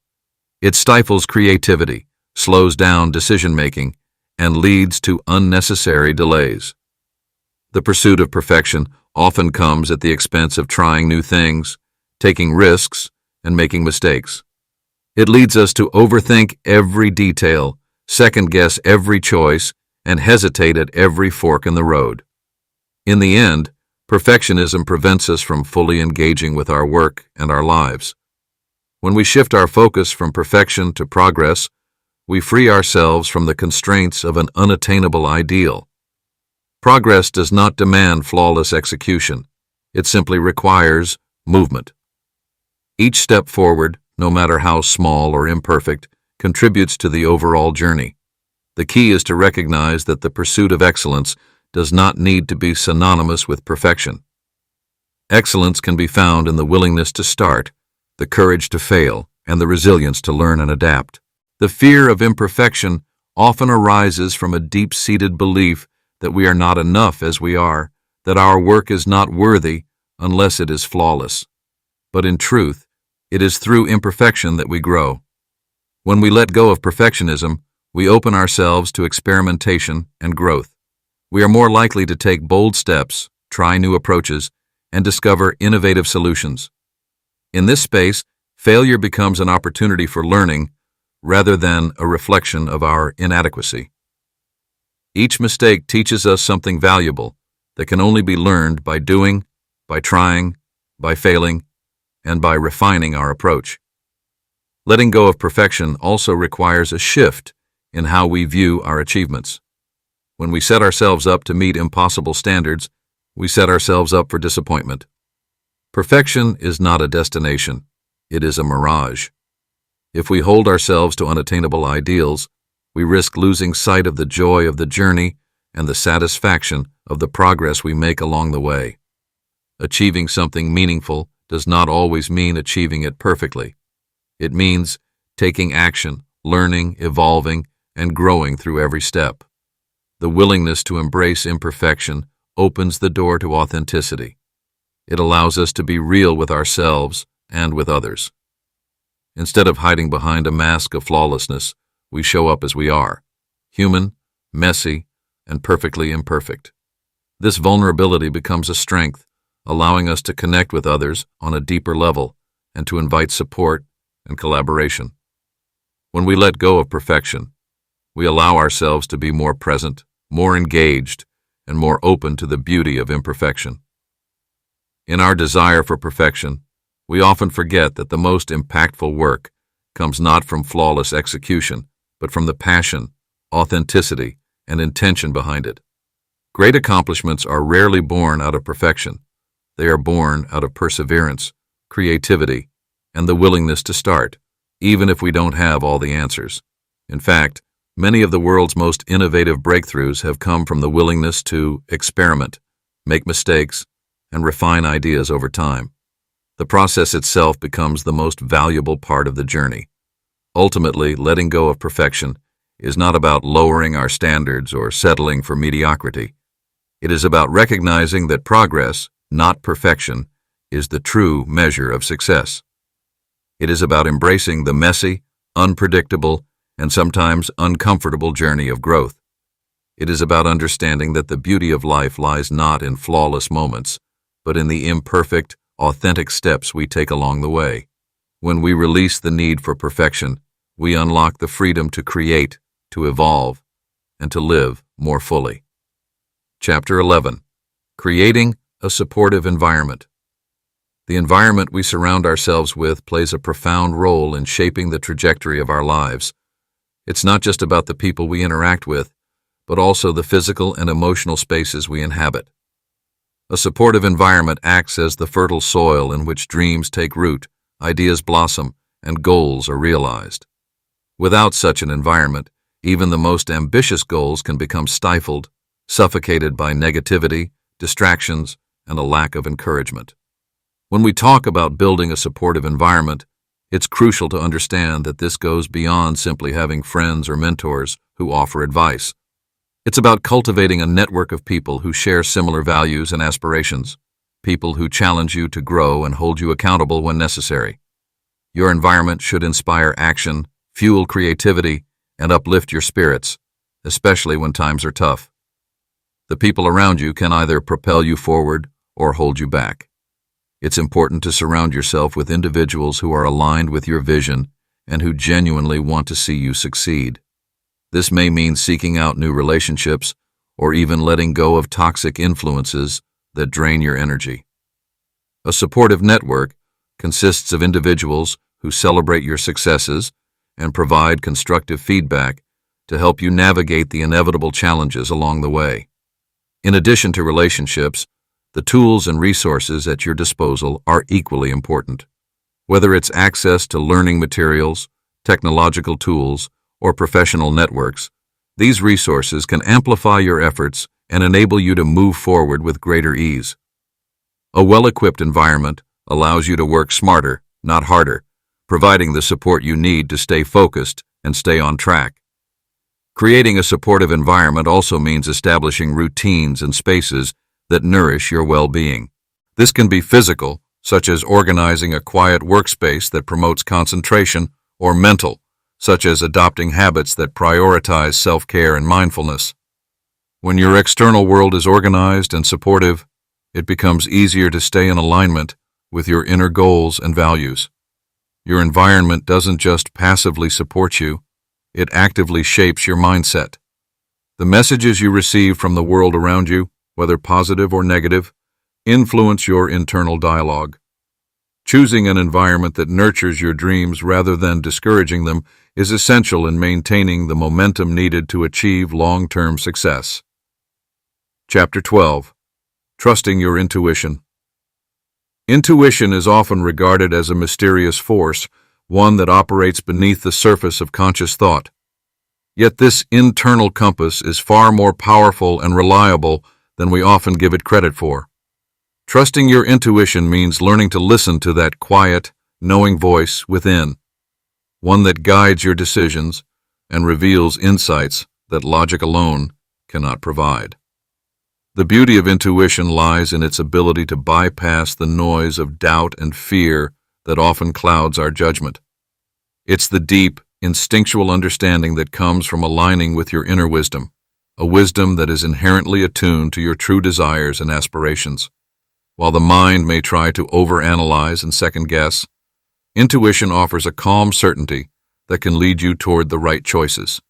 It stifles creativity, slows down decision-making, and leads to unnecessary delays. The pursuit of perfection often comes at the expense of trying new things, taking risks, and making mistakes. It leads us to overthink every detail, second-guess every choice, and hesitate at every fork in the road. In the end, perfectionism prevents us from fully engaging with our work and our lives. When we shift our focus from perfection to progress, we free ourselves from the constraints of an unattainable ideal. Progress does not demand flawless execution. It simply requires movement. Each step forward, no matter how small or imperfect, contributes to the overall journey. The key is to recognize that the pursuit of excellence does not need to be synonymous with perfection. Excellence can be found in the willingness to start, the courage to fail, and the resilience to learn and adapt. The fear of imperfection often arises from a deep-seated belief that we are not enough as we are, that our work is not worthy unless it is flawless. But in truth, it is through imperfection that we grow. When we let go of perfectionism, we open ourselves to experimentation and growth. We are more likely to take bold steps, try new approaches, and discover innovative solutions. In this space, failure becomes an opportunity for learning rather than a reflection of our inadequacy. Each mistake teaches us something valuable that can only be learned by doing, by trying, by failing, and by refining our approach. Letting go of perfection also requires a shift in how we view our achievements. When we set ourselves up to meet impossible standards, we set ourselves up for disappointment. Perfection is not a destination, it is a mirage. If we hold ourselves to unattainable ideals, we risk losing sight of the joy of the journey and the satisfaction of the progress we make along the way. Achieving something meaningful does not always mean achieving it perfectly. It means taking action, learning, evolving, and growing through every step. The willingness to embrace imperfection opens the door to authenticity. It allows us to be real with ourselves and with others. Instead of hiding behind a mask of flawlessness, we show up as we are, human, messy, and perfectly imperfect. This vulnerability becomes a strength, allowing us to connect with others on a deeper level and to invite support, and collaboration. When we let go of perfection, we allow ourselves to be more present, more engaged, and more open to the beauty of imperfection. In our desire for perfection, we often forget that the most impactful work comes not from flawless execution, but from the passion, authenticity, and intention behind it. Great accomplishments are rarely born out of perfection. They are born out of perseverance, creativity, and the willingness to start, even if we don't have all the answers. In fact, many of the world's most innovative breakthroughs have come from the willingness to experiment, make mistakes, and refine ideas over time. The process itself becomes the most valuable part of the journey. Ultimately, letting go of perfection is not about lowering our standards or settling for mediocrity. It is about recognizing that progress, not perfection, is the true measure of success. It is about embracing the messy, unpredictable, and sometimes uncomfortable journey of growth. It is about understanding that the beauty of life lies not in flawless moments, but in the imperfect, authentic steps we take along the way. When we release the need for perfection, we unlock the freedom to create, to evolve, and to live more fully. Chapter 11. Creating a supportive environment. The environment we surround ourselves with plays a profound role in shaping the trajectory of our lives. It's not just about the people we interact with, but also the physical and emotional spaces we inhabit. A supportive environment acts as the fertile soil in which dreams take root, ideas blossom, and goals are realized. Without such an environment, even the most ambitious goals can become stifled, suffocated by negativity, distractions, and a lack of encouragement. When we talk about building a supportive environment, it's crucial to understand that this goes beyond simply having friends or mentors who offer advice. It's about cultivating a network of people who share similar values and aspirations, people who challenge you to grow and hold you accountable when necessary. Your environment should inspire action, fuel creativity, and uplift your spirits, especially when times are tough. The people around you can either propel you forward or hold you back. It's important to surround yourself with individuals who are aligned with your vision and who genuinely want to see you succeed. This may mean seeking out new relationships or even letting go of toxic influences that drain your energy. A supportive network consists of individuals who celebrate your successes and provide constructive feedback to help you navigate the inevitable challenges along the way. In addition to relationships, the tools and resources at your disposal are equally important. Whether it's access to learning materials, technological tools, or professional networks, these resources can amplify your efforts and enable you to move forward with greater ease. A well-equipped environment allows you to work smarter, not harder, providing the support you need to stay focused and stay on track. Creating a supportive environment also means establishing routines and spaces that nourish your well-being. This can be physical, such as organizing a quiet workspace that promotes concentration, or mental, such as adopting habits that prioritize self-care and mindfulness. When your external world is organized and supportive, it becomes easier to stay in alignment with your inner goals and values. Your environment doesn't just passively support you, it actively shapes your mindset. The messages you receive from the world around you, whether positive or negative, influence your internal dialogue. Choosing an environment that nurtures your dreams rather than discouraging them is essential in maintaining the momentum needed to achieve long-term success. Chapter 12. Trusting your intuition. Intuition is often regarded as a mysterious force, one that operates beneath the surface of conscious thought. Yet this internal compass is far more powerful and reliable than we often give it credit for. Trusting your intuition means learning to listen to that quiet, knowing voice within, one that guides your decisions and reveals insights that logic alone cannot provide. The beauty of intuition lies in its ability to bypass the noise of doubt and fear that often clouds our judgment. It's the deep, instinctual understanding that comes from aligning with your inner wisdom, a wisdom that is inherently attuned to your true desires and aspirations. While the mind may try to overanalyze and second-guess, Intuition offers a calm certainty that can lead you toward the right choices.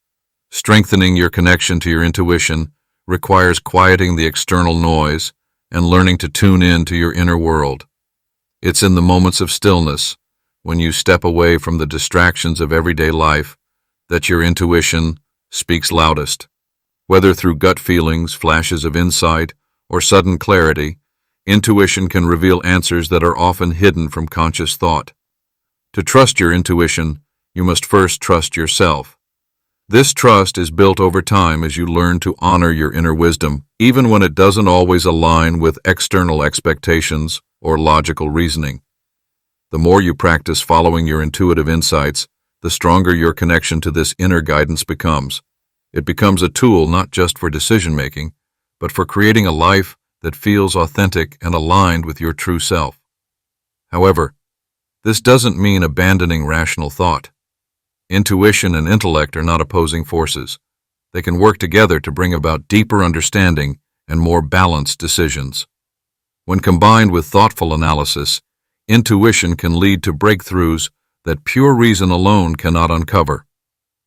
Strengthening your connection to your intuition requires quieting the external noise and learning to tune in to your inner world. It's in the moments of stillness, when you step away from the distractions of everyday life, that your intuition speaks loudest. Whether through gut feelings, flashes of insight, or sudden clarity, intuition can reveal answers that are often hidden from conscious thought. To trust your intuition, you must first trust yourself. This trust is built over time as you learn to honor your inner wisdom, even when it doesn't always align with external expectations or logical reasoning. The more you practice following your intuitive insights, the stronger your connection to this inner guidance becomes. It becomes a tool not just for decision-making, but for creating a life that feels authentic and aligned with your true self. However, this doesn't mean abandoning rational thought. Intuition and intellect are not opposing forces. They can work together to bring about deeper understanding and more balanced decisions. When combined with thoughtful analysis, intuition can lead to breakthroughs that pure reason alone cannot uncover.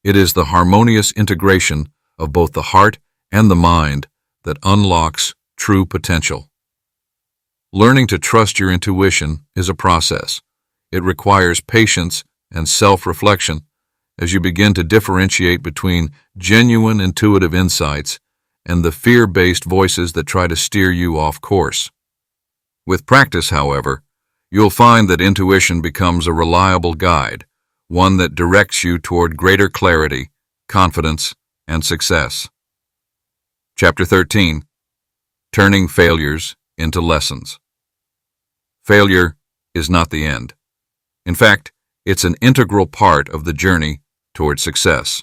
It is the harmonious integration of both the heart and the mind that unlocks true potential. Learning to trust your intuition is a process. It requires patience and self-reflection as you begin to differentiate between genuine intuitive insights and the fear-based voices that try to steer you off course. With practice, however, you'll find that intuition becomes a reliable guide, one that directs you toward greater clarity, confidence, and success. Chapter 13. Turning Failures into Lessons. Failure is not the end. In fact, it's an integral part of the journey toward success.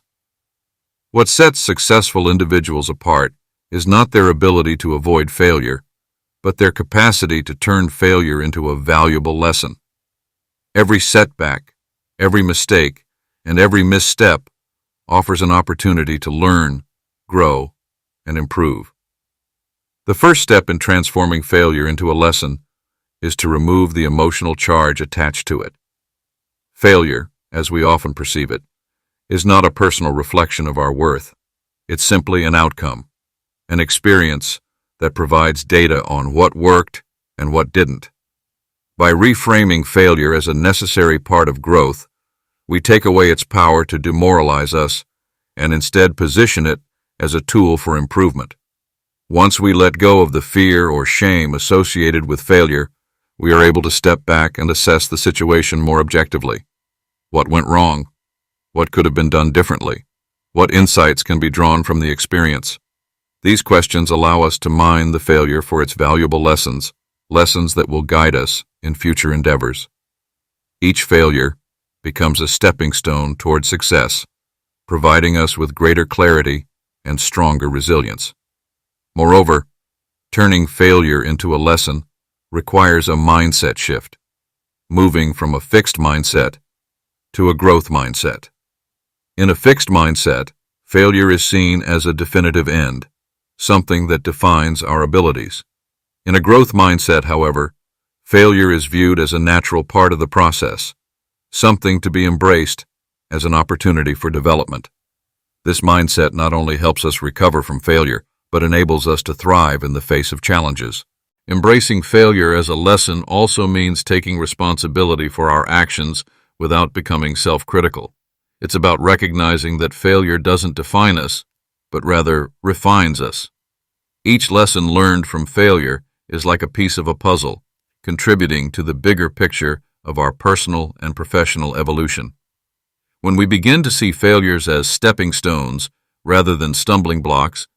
What sets successful individuals apart is not their ability to avoid failure, but their capacity to turn failure into a valuable lesson. Every setback, every mistake, and every misstep offers an opportunity to learn, grow, and improve. The first step in transforming failure into a lesson is to remove the emotional charge attached to it. Failure, as we often perceive it, is not a personal reflection of our worth. It's simply an outcome, an experience that provides data on what worked and what didn't. By reframing failure as a necessary part of growth, we take away its power to demoralize us and instead position it as a tool for improvement. Once we let go of the fear or shame associated with failure, we are able to step back and assess the situation more objectively. What went wrong? What could have been done differently? What insights can be drawn from the experience? These questions allow us to mine the failure for its valuable lessons, lessons that will guide us in future endeavors. Each failure becomes a stepping stone toward success, providing us with greater clarity and stronger resilience. Moreover, turning failure into a lesson requires a mindset shift, moving from a fixed mindset to a growth mindset. In a fixed mindset, failure is seen as a definitive end, something that defines our abilities. In a growth mindset, however, failure is viewed as a natural part of the process, something to be embraced as an opportunity for development. This mindset not only helps us recover from failure, but enables us to thrive in the face of challenges. Embracing failure as a lesson also means taking responsibility for our actions without becoming self-critical. It's about recognizing that failure doesn't define us, but rather refines us. Each lesson learned from failure is like a piece of a puzzle, contributing to the bigger picture of our personal and professional evolution. When we begin to see failures as stepping stones rather than stumbling blocks,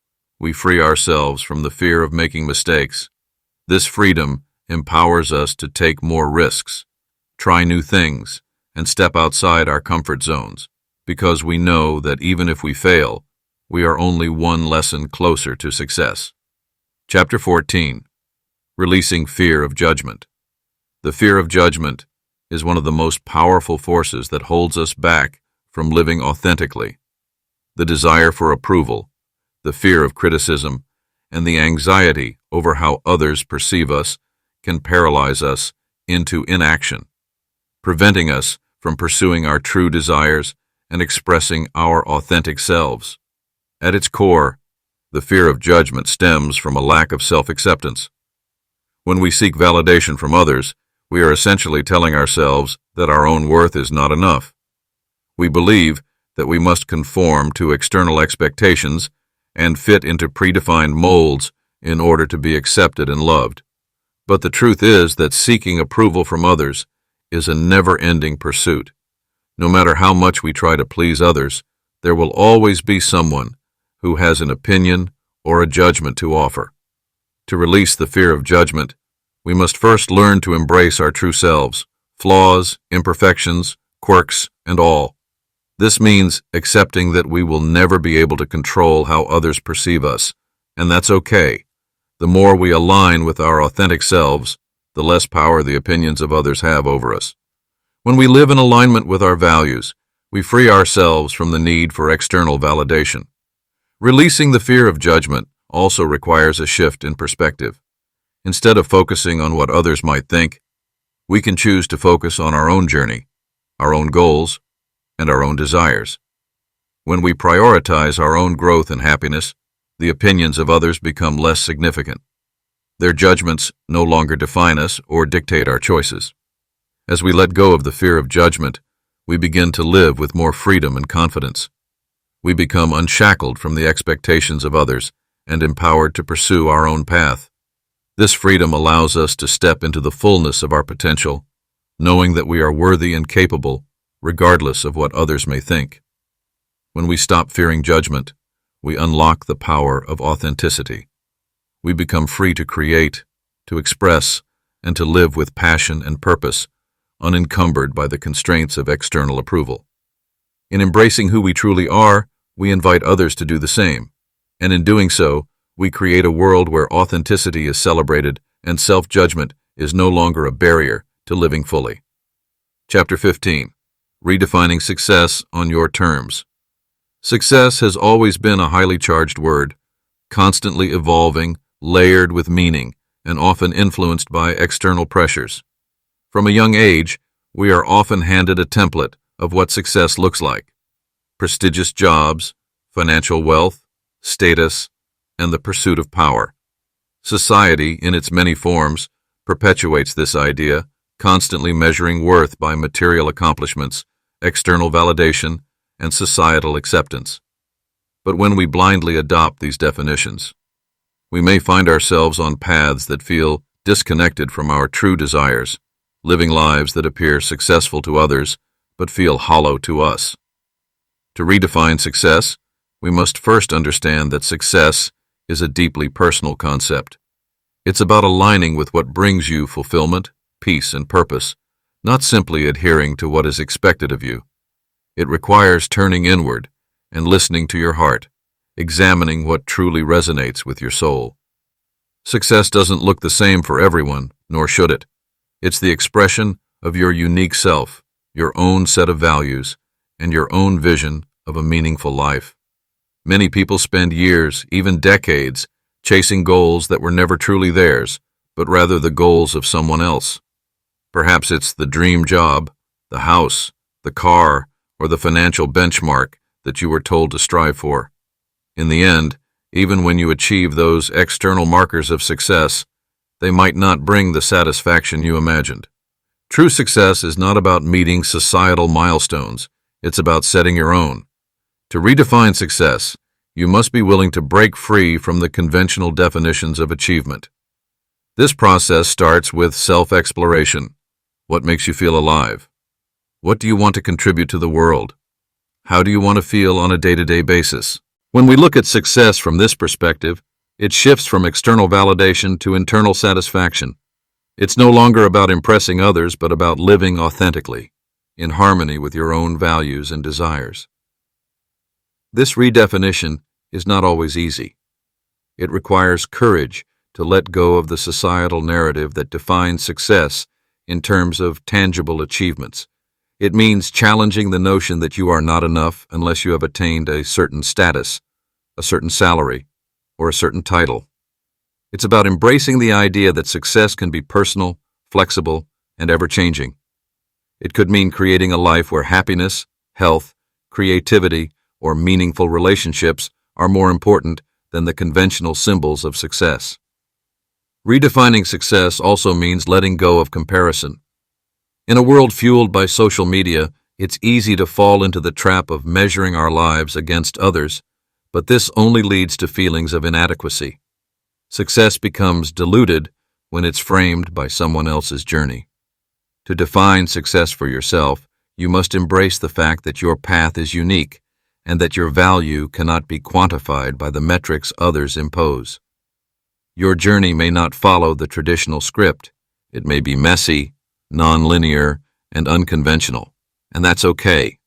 we free ourselves from the fear of making mistakes. This freedom empowers us to take more risks, try new things, and step outside our comfort zones, because we know that even if we fail, we are only one lesson closer to success. Chapter 14. Releasing Fear of Judgment. The fear of judgment is one of the most powerful forces that holds us back from living authentically. The desire for approval, the fear of criticism, and the anxiety over how others perceive us can paralyze us into inaction. preventing us from pursuing our true desires and expressing our authentic selves. At its core, the fear of judgment stems from a lack of self-acceptance. When we seek validation from others, we are essentially telling ourselves that our own worth is not enough. We believe that we must conform to external expectations and fit into predefined molds in order to be accepted and loved. But the truth is that seeking approval from others is a never-ending pursuit. No matter how much we try to please others, there will always be someone who has an opinion or a judgment to offer. To release the fear of judgment, we must first learn to embrace our true selves, flaws, imperfections, quirks, and all. This means accepting that we will never be able to control how others perceive us, and that's okay. The more we align with our authentic selves, the less power the opinions of others have over us. When we live in alignment with our values, we free ourselves from the need for external validation. Releasing the fear of judgment also requires a shift in perspective. Instead of focusing on what others might think, we can choose to focus on our own journey, our own goals, and our own desires. When we prioritize our own growth and happiness, the opinions of others become less significant. Their judgments no longer define us or dictate our choices. As we let go of the fear of judgment, we begin to live with more freedom and confidence. We become unshackled from the expectations of others and empowered to pursue our own path. This freedom allows us to step into the fullness of our potential, knowing that we are worthy and capable, regardless of what others may think. When we stop fearing judgment, we unlock the power of authenticity. We become free to create, to express, and to live with passion and purpose, unencumbered by the constraints of external approval. In embracing who we truly are, we invite others to do the same, and in doing so, we create a world where authenticity is celebrated and self-judgment is no longer a barrier to living fully. Chapter 15. Redefining Success on Your Terms. Success has always been a highly charged word, constantly evolving, layered with meaning, and often influenced by external pressures. From a young age, we are often handed a template of what success looks like: prestigious jobs, financial wealth, status, and the pursuit of power. Society, in its many forms, perpetuates this idea, constantly measuring worth by material accomplishments, external validation, and societal acceptance. But when we blindly adopt these definitions, we may find ourselves on paths that feel disconnected from our true desires, living lives that appear successful to others but feel hollow to us. To redefine success, we must first understand that success is a deeply personal concept. It's about aligning with what brings you fulfillment, peace, and purpose, not simply adhering to what is expected of you. It requires turning inward and listening to your heart, examining what truly resonates with your soul. Success doesn't look the same for everyone, nor should it. It's the expression of your unique self, your own set of values, and your own vision of a meaningful life. Many people spend years, even decades, chasing goals that were never truly theirs, but rather the goals of someone else. Perhaps it's the dream job, the house, the car, or the financial benchmark that you were told to strive for. In the end, even when you achieve those external markers of success, they might not bring the satisfaction you imagined. True success is not about meeting societal milestones, it's about setting your own. To redefine success, you must be willing to break free from the conventional definitions of achievement. This process starts with self-exploration. What makes you feel alive? What do you want to contribute to the world? How do you want to feel on a day-to-day basis? When we look at success from this perspective, it shifts from external validation to internal satisfaction. It's no longer about impressing others, but about living authentically, in harmony with your own values and desires. This redefinition is not always easy. It requires courage to let go of the societal narrative that defines success in terms of tangible achievements. It means challenging the notion that you are not enough unless you have attained a certain status, a certain salary, or a certain title. It's about embracing the idea that success can be personal, flexible, and ever-changing. It could mean creating a life where happiness, health, creativity, or meaningful relationships are more important than the conventional symbols of success. Redefining success also means letting go of comparison. In a world fueled by social media, it's easy to fall into the trap of measuring our lives against others, but this only leads to feelings of inadequacy. Success becomes diluted when it's framed by someone else's journey. To define success for yourself, you must embrace the fact that your path is unique and that your value cannot be quantified by the metrics others impose. Your journey may not follow the traditional script. It may be messy, non-linear, and unconventional, and that's okay.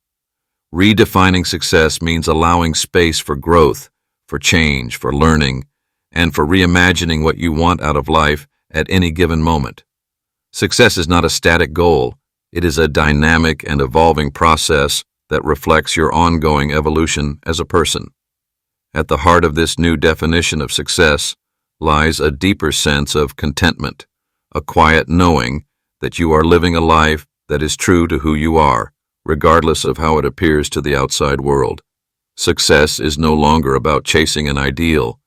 Redefining success means allowing space for growth, for change, for learning, and for reimagining what you want out of life at any given moment. Success is not a static goal. It is a dynamic and evolving process that reflects your ongoing evolution as a person. At the heart of this new definition of success lies a deeper sense of contentment, a quiet knowing that you are living a life that is true to who you are, regardless of how it appears to the outside world. Success is no longer about chasing an ideal.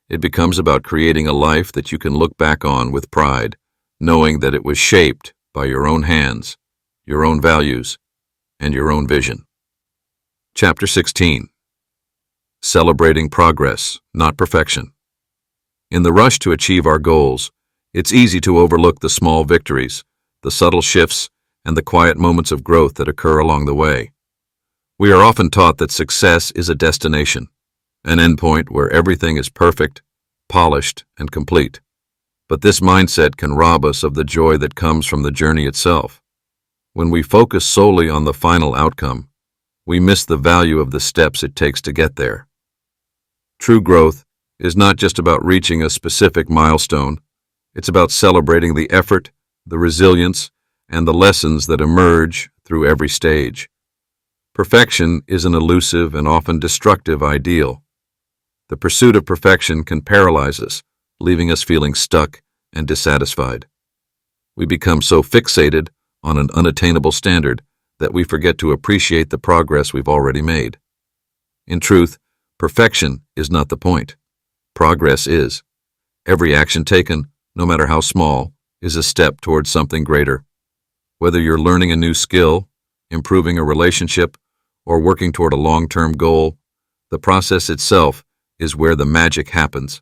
It becomes about creating a life that you can look back on with pride, knowing that it was shaped by your own hands, your own values, and your own vision. Chapter 16. Celebrating progress, not perfection. In the rush to achieve our goals, it's easy to overlook the small victories, the subtle shifts, and the quiet moments of growth that occur along the way. We are often taught that success is a destination, an endpoint where everything is perfect, polished, and complete. But this mindset can rob us of the joy that comes from the journey itself. When we focus solely on the final outcome, we miss the value of the steps it takes to get there. True growth is not just about reaching a specific milestone. It's about celebrating the effort, the resilience, and the lessons that emerge through every stage. Perfection is an elusive and often destructive ideal. The pursuit of perfection can paralyze us, leaving us feeling stuck and dissatisfied. We become so fixated on an unattainable standard that we forget to appreciate the progress we've already made. In truth, perfection is not the point. Progress is. Every action taken, no matter how small, is a step towards something greater. Whether you're learning a new skill, improving a relationship, or working toward a long-term goal, the process itself is where the magic happens.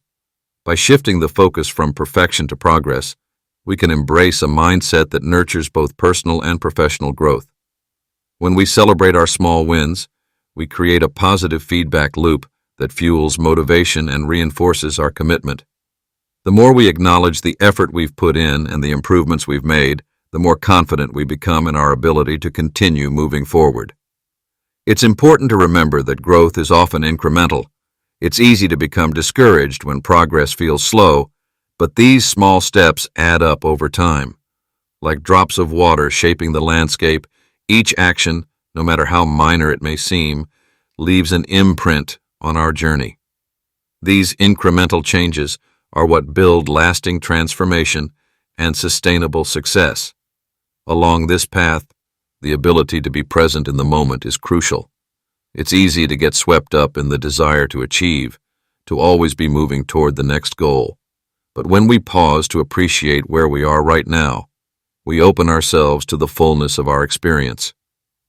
By shifting the focus from perfection to progress, we can embrace a mindset that nurtures both personal and professional growth. When we celebrate our small wins, we create a positive feedback loop that fuels motivation and reinforces our commitment. The more we acknowledge the effort we've put in and the improvements we've made, the more confident we become in our ability to continue moving forward. It's important to remember that growth is often incremental. It's easy to become discouraged when progress feels slow, but these small steps add up over time. Like drops of water shaping the landscape, each action, no matter how minor it may seem, leaves an imprint on our journey. These incremental changes are what build lasting transformation and sustainable success. Along this path, the ability to be present in the moment is crucial. It's easy to get swept up in the desire to achieve, to always be moving toward the next goal. But when we pause to appreciate where we are right now, we open ourselves to the fullness of our experience.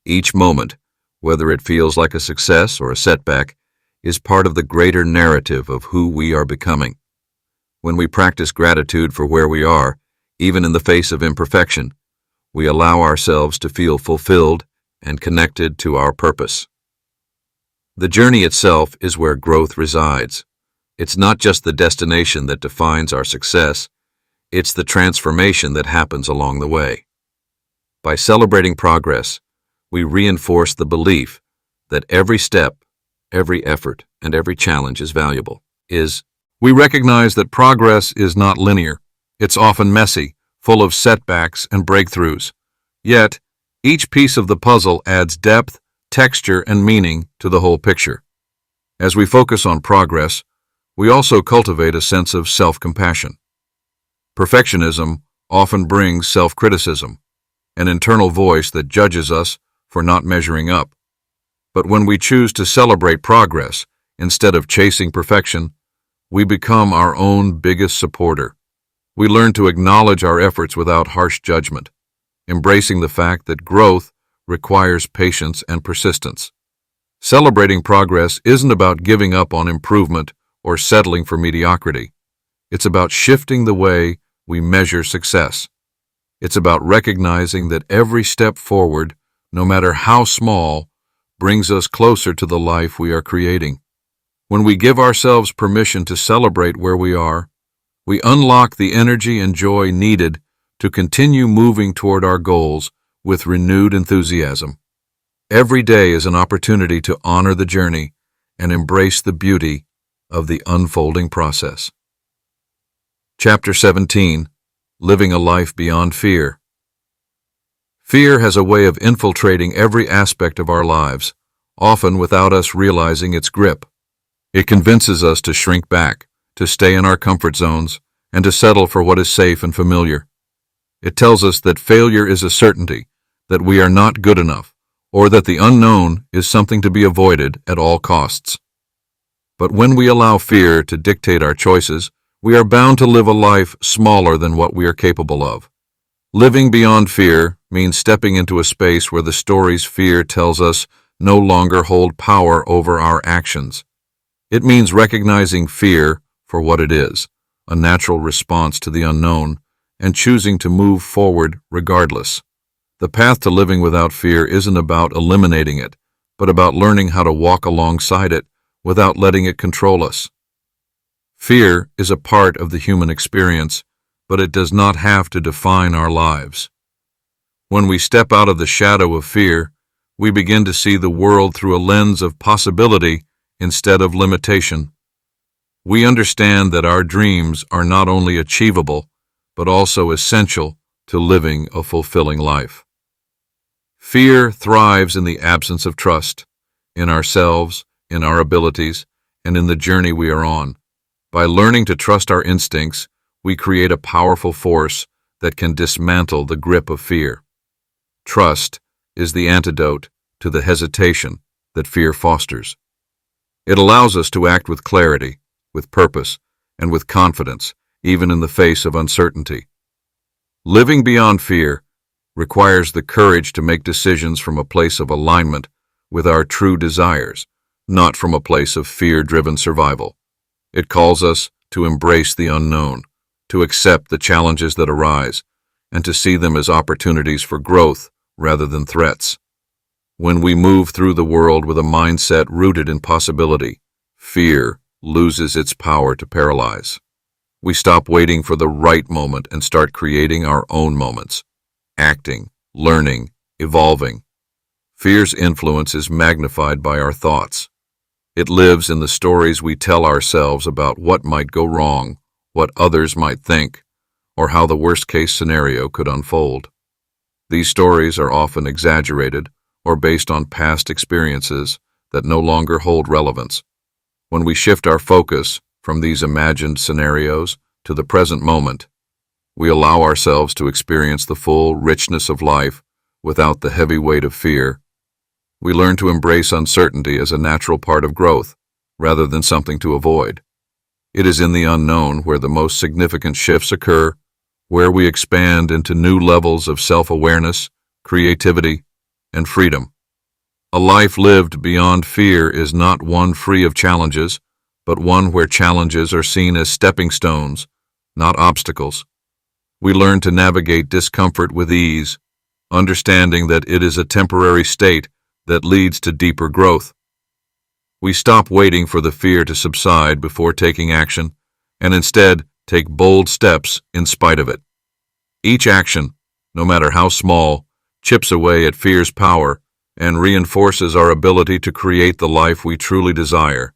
Each moment, whether it feels like a success or a setback, is part of the greater narrative of who we are becoming. When we practice gratitude for where we are, even in the face of imperfection, we allow ourselves to feel fulfilled and connected to our purpose. The journey itself is where growth resides. It's not just the destination that defines our success, it's the transformation that happens along the way. By celebrating progress, we reinforce the belief that every step, every effort, and every challenge is valuable. We recognize that progress is not linear. It's often messy, full of setbacks and breakthroughs. Yet, each piece of the puzzle adds depth, texture, and meaning to the whole picture. As we focus on progress, we also cultivate a sense of self-compassion. Perfectionism often brings self-criticism. an internal voice that judges us for not measuring up. But when we choose to celebrate progress instead of chasing perfection, we become our own biggest supporter. We learn to acknowledge our efforts without harsh judgment, embracing the fact that growth requires patience and persistence. Celebrating progress isn't about giving up on improvement or settling for mediocrity. It's about shifting the way we measure success. It's about recognizing that every step forward, no matter how small, brings us closer to the life we are creating. When we give ourselves permission to celebrate where we are, we unlock the energy and joy needed to continue moving toward our goals with renewed enthusiasm. Every day is an opportunity to honor the journey and embrace the beauty of the unfolding process. Chapter 17. Living a Life Beyond Fear. Fear has a way of infiltrating every aspect of our lives, often without us realizing its grip. It convinces us to shrink back, to stay in our comfort zones, and to settle for what is safe and familiar. It tells us that failure is a certainty, that we are not good enough, or that the unknown is something to be avoided at all costs. But when we allow fear to dictate our choices, we are bound to live a life smaller than what we are capable of. Living beyond fear means stepping into a space where the stories fear tells us no longer hold power over our actions. It means recognizing fear for what it is, a natural response to the unknown, and choosing to move forward regardless. The path to living without fear isn't about eliminating it, but about learning how to walk alongside it without letting it control us. Fear is a part of the human experience, but it does not have to define our lives. When we step out of the shadow of fear, we begin to see the world through a lens of possibility instead of limitation. We understand that our dreams are not only achievable, but also essential to living a fulfilling life. Fear thrives in the absence of trust, in ourselves, in our abilities, and in the journey we are on. By learning to trust our instincts, we create a powerful force that can dismantle the grip of fear. Trust is the antidote to the hesitation that fear fosters. It allows us to act with clarity, with purpose, and with confidence, even in the face of uncertainty. Living beyond fear requires the courage to make decisions from a place of alignment with our true desires, not from a place of fear-driven survival. It calls us to embrace the unknown, to accept the challenges that arise, and to see them as opportunities for growth rather than threats. When we move through the world with a mindset rooted in possibility, fear loses its power to paralyze. We stop waiting for the right moment and start creating our own moments, acting, learning, evolving. Fear's influence is magnified by our thoughts. It lives in the stories we tell ourselves about what might go wrong, what others might think, or how the worst-case scenario could unfold. These stories are often exaggerated or based on past experiences that no longer hold relevance. When we shift our focus from these imagined scenarios to the present moment, we allow ourselves to experience the full richness of life without the heavy weight of fear. We learn to embrace uncertainty as a natural part of growth, rather than something to avoid. It is in the unknown where the most significant shifts occur, where we expand into new levels of self-awareness, creativity, and freedom. A life lived beyond fear is not one free of challenges, but one where challenges are seen as stepping stones, not obstacles. We learn to navigate discomfort with ease, understanding that it is a temporary state that leads to deeper growth. We stop waiting for the fear to subside before taking action, and instead take bold steps in spite of it. Each action, no matter how small, chips away at fear's power and reinforces our ability to create the life we truly desire.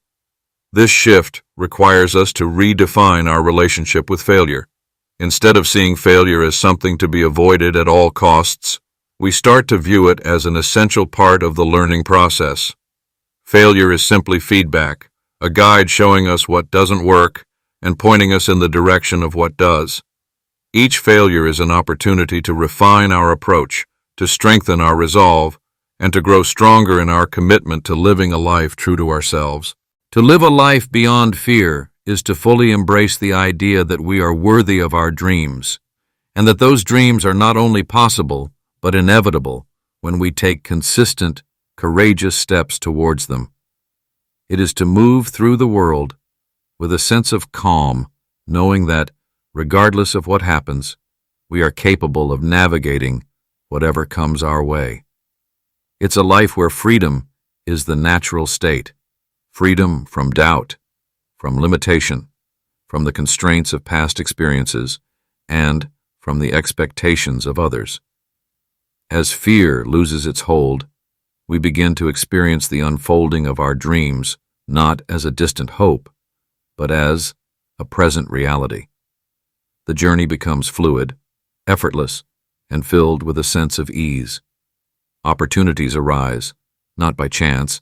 This shift requires us to redefine our relationship with failure. Instead of seeing failure as something to be avoided at all costs, we start to view it as an essential part of the learning process. Failure is simply feedback, a guide showing us what doesn't work and pointing us in the direction of what does. Each failure is an opportunity to refine our approach, to strengthen our resolve, and to grow stronger in our commitment to living a life true to ourselves. To live a life beyond fear is to fully embrace the idea that we are worthy of our dreams, and that those dreams are not only possible, but inevitable when we take consistent, courageous steps towards them. It is to move through the world with a sense of calm, knowing that, regardless of what happens, we are capable of navigating whatever comes our way. It's a life where freedom is the natural state, freedom from doubt, from limitation, from the constraints of past experiences, and from the expectations of others. As fear loses its hold, we begin to experience the unfolding of our dreams not as a distant hope, but as a present reality. The journey becomes fluid, effortless, and filled with a sense of ease. Opportunities arise, not by chance,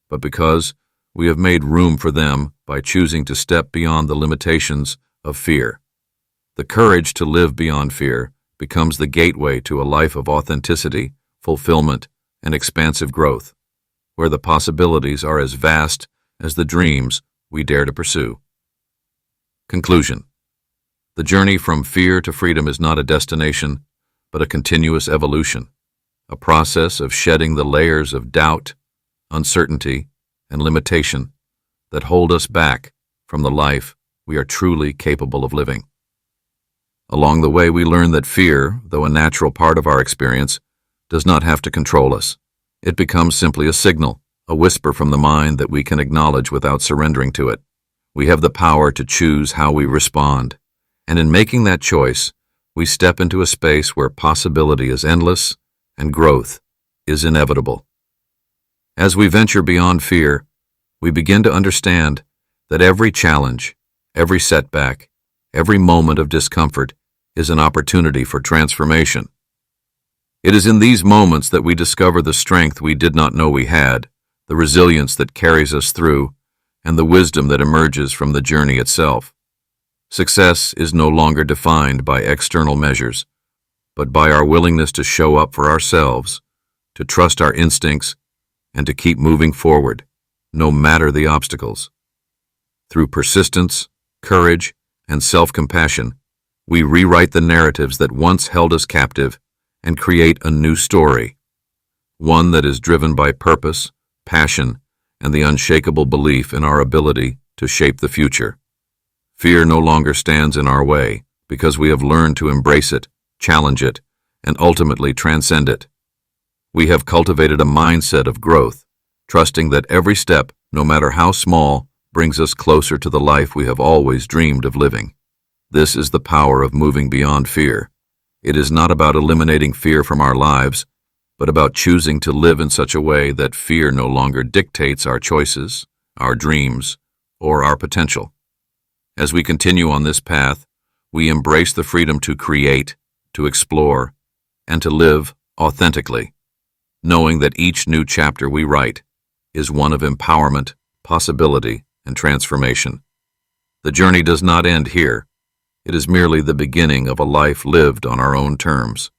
but because we have made room for them by choosing to step beyond the limitations of fear. The courage to live beyond fear becomes the gateway to a life of authenticity, fulfillment, and expansive growth, where the possibilities are as vast as the dreams we dare to pursue. Conclusion. The journey from fear to freedom is not a destination, but a continuous evolution, a process of shedding the layers of doubt, uncertainty, and limitation that hold us back from the life we are truly capable of living. Along the way, we learn that fear, though a natural part of our experience, does not have to control us. It becomes simply a signal, a whisper from the mind that we can acknowledge without surrendering to it. We have the power to choose how we respond, and in making that choice, we step into a space where possibility is endless and growth is inevitable. As we venture beyond fear, we begin to understand that every challenge, every setback, every moment of discomfort is an opportunity for transformation. It is in these moments that we discover the strength we did not know we had, the resilience that carries us through, and the wisdom that emerges from the journey itself. Success is no longer defined by external measures, but by our willingness to show up for ourselves, to trust our instincts, and to keep moving forward, no matter the obstacles. Through persistence, courage, and self-compassion, we rewrite the narratives that once held us captive and create a new story, one that is driven by purpose, passion, and the unshakable belief in our ability to shape the future. Fear no longer stands in our way because we have learned to embrace it, challenge it, and ultimately transcend it. We have cultivated a mindset of growth, trusting that every step, no matter how small, brings us closer to the life we have always dreamed of living. This is the power of moving beyond fear. It is not about eliminating fear from our lives, but about choosing to live in such a way that fear no longer dictates our choices, our dreams, or our potential. As we continue on this path, we embrace the freedom to create, to explore, and to live authentically, knowing that each new chapter we write is one of empowerment, possibility, and transformation. The journey does not end here. It is merely the beginning of a life lived on our own terms.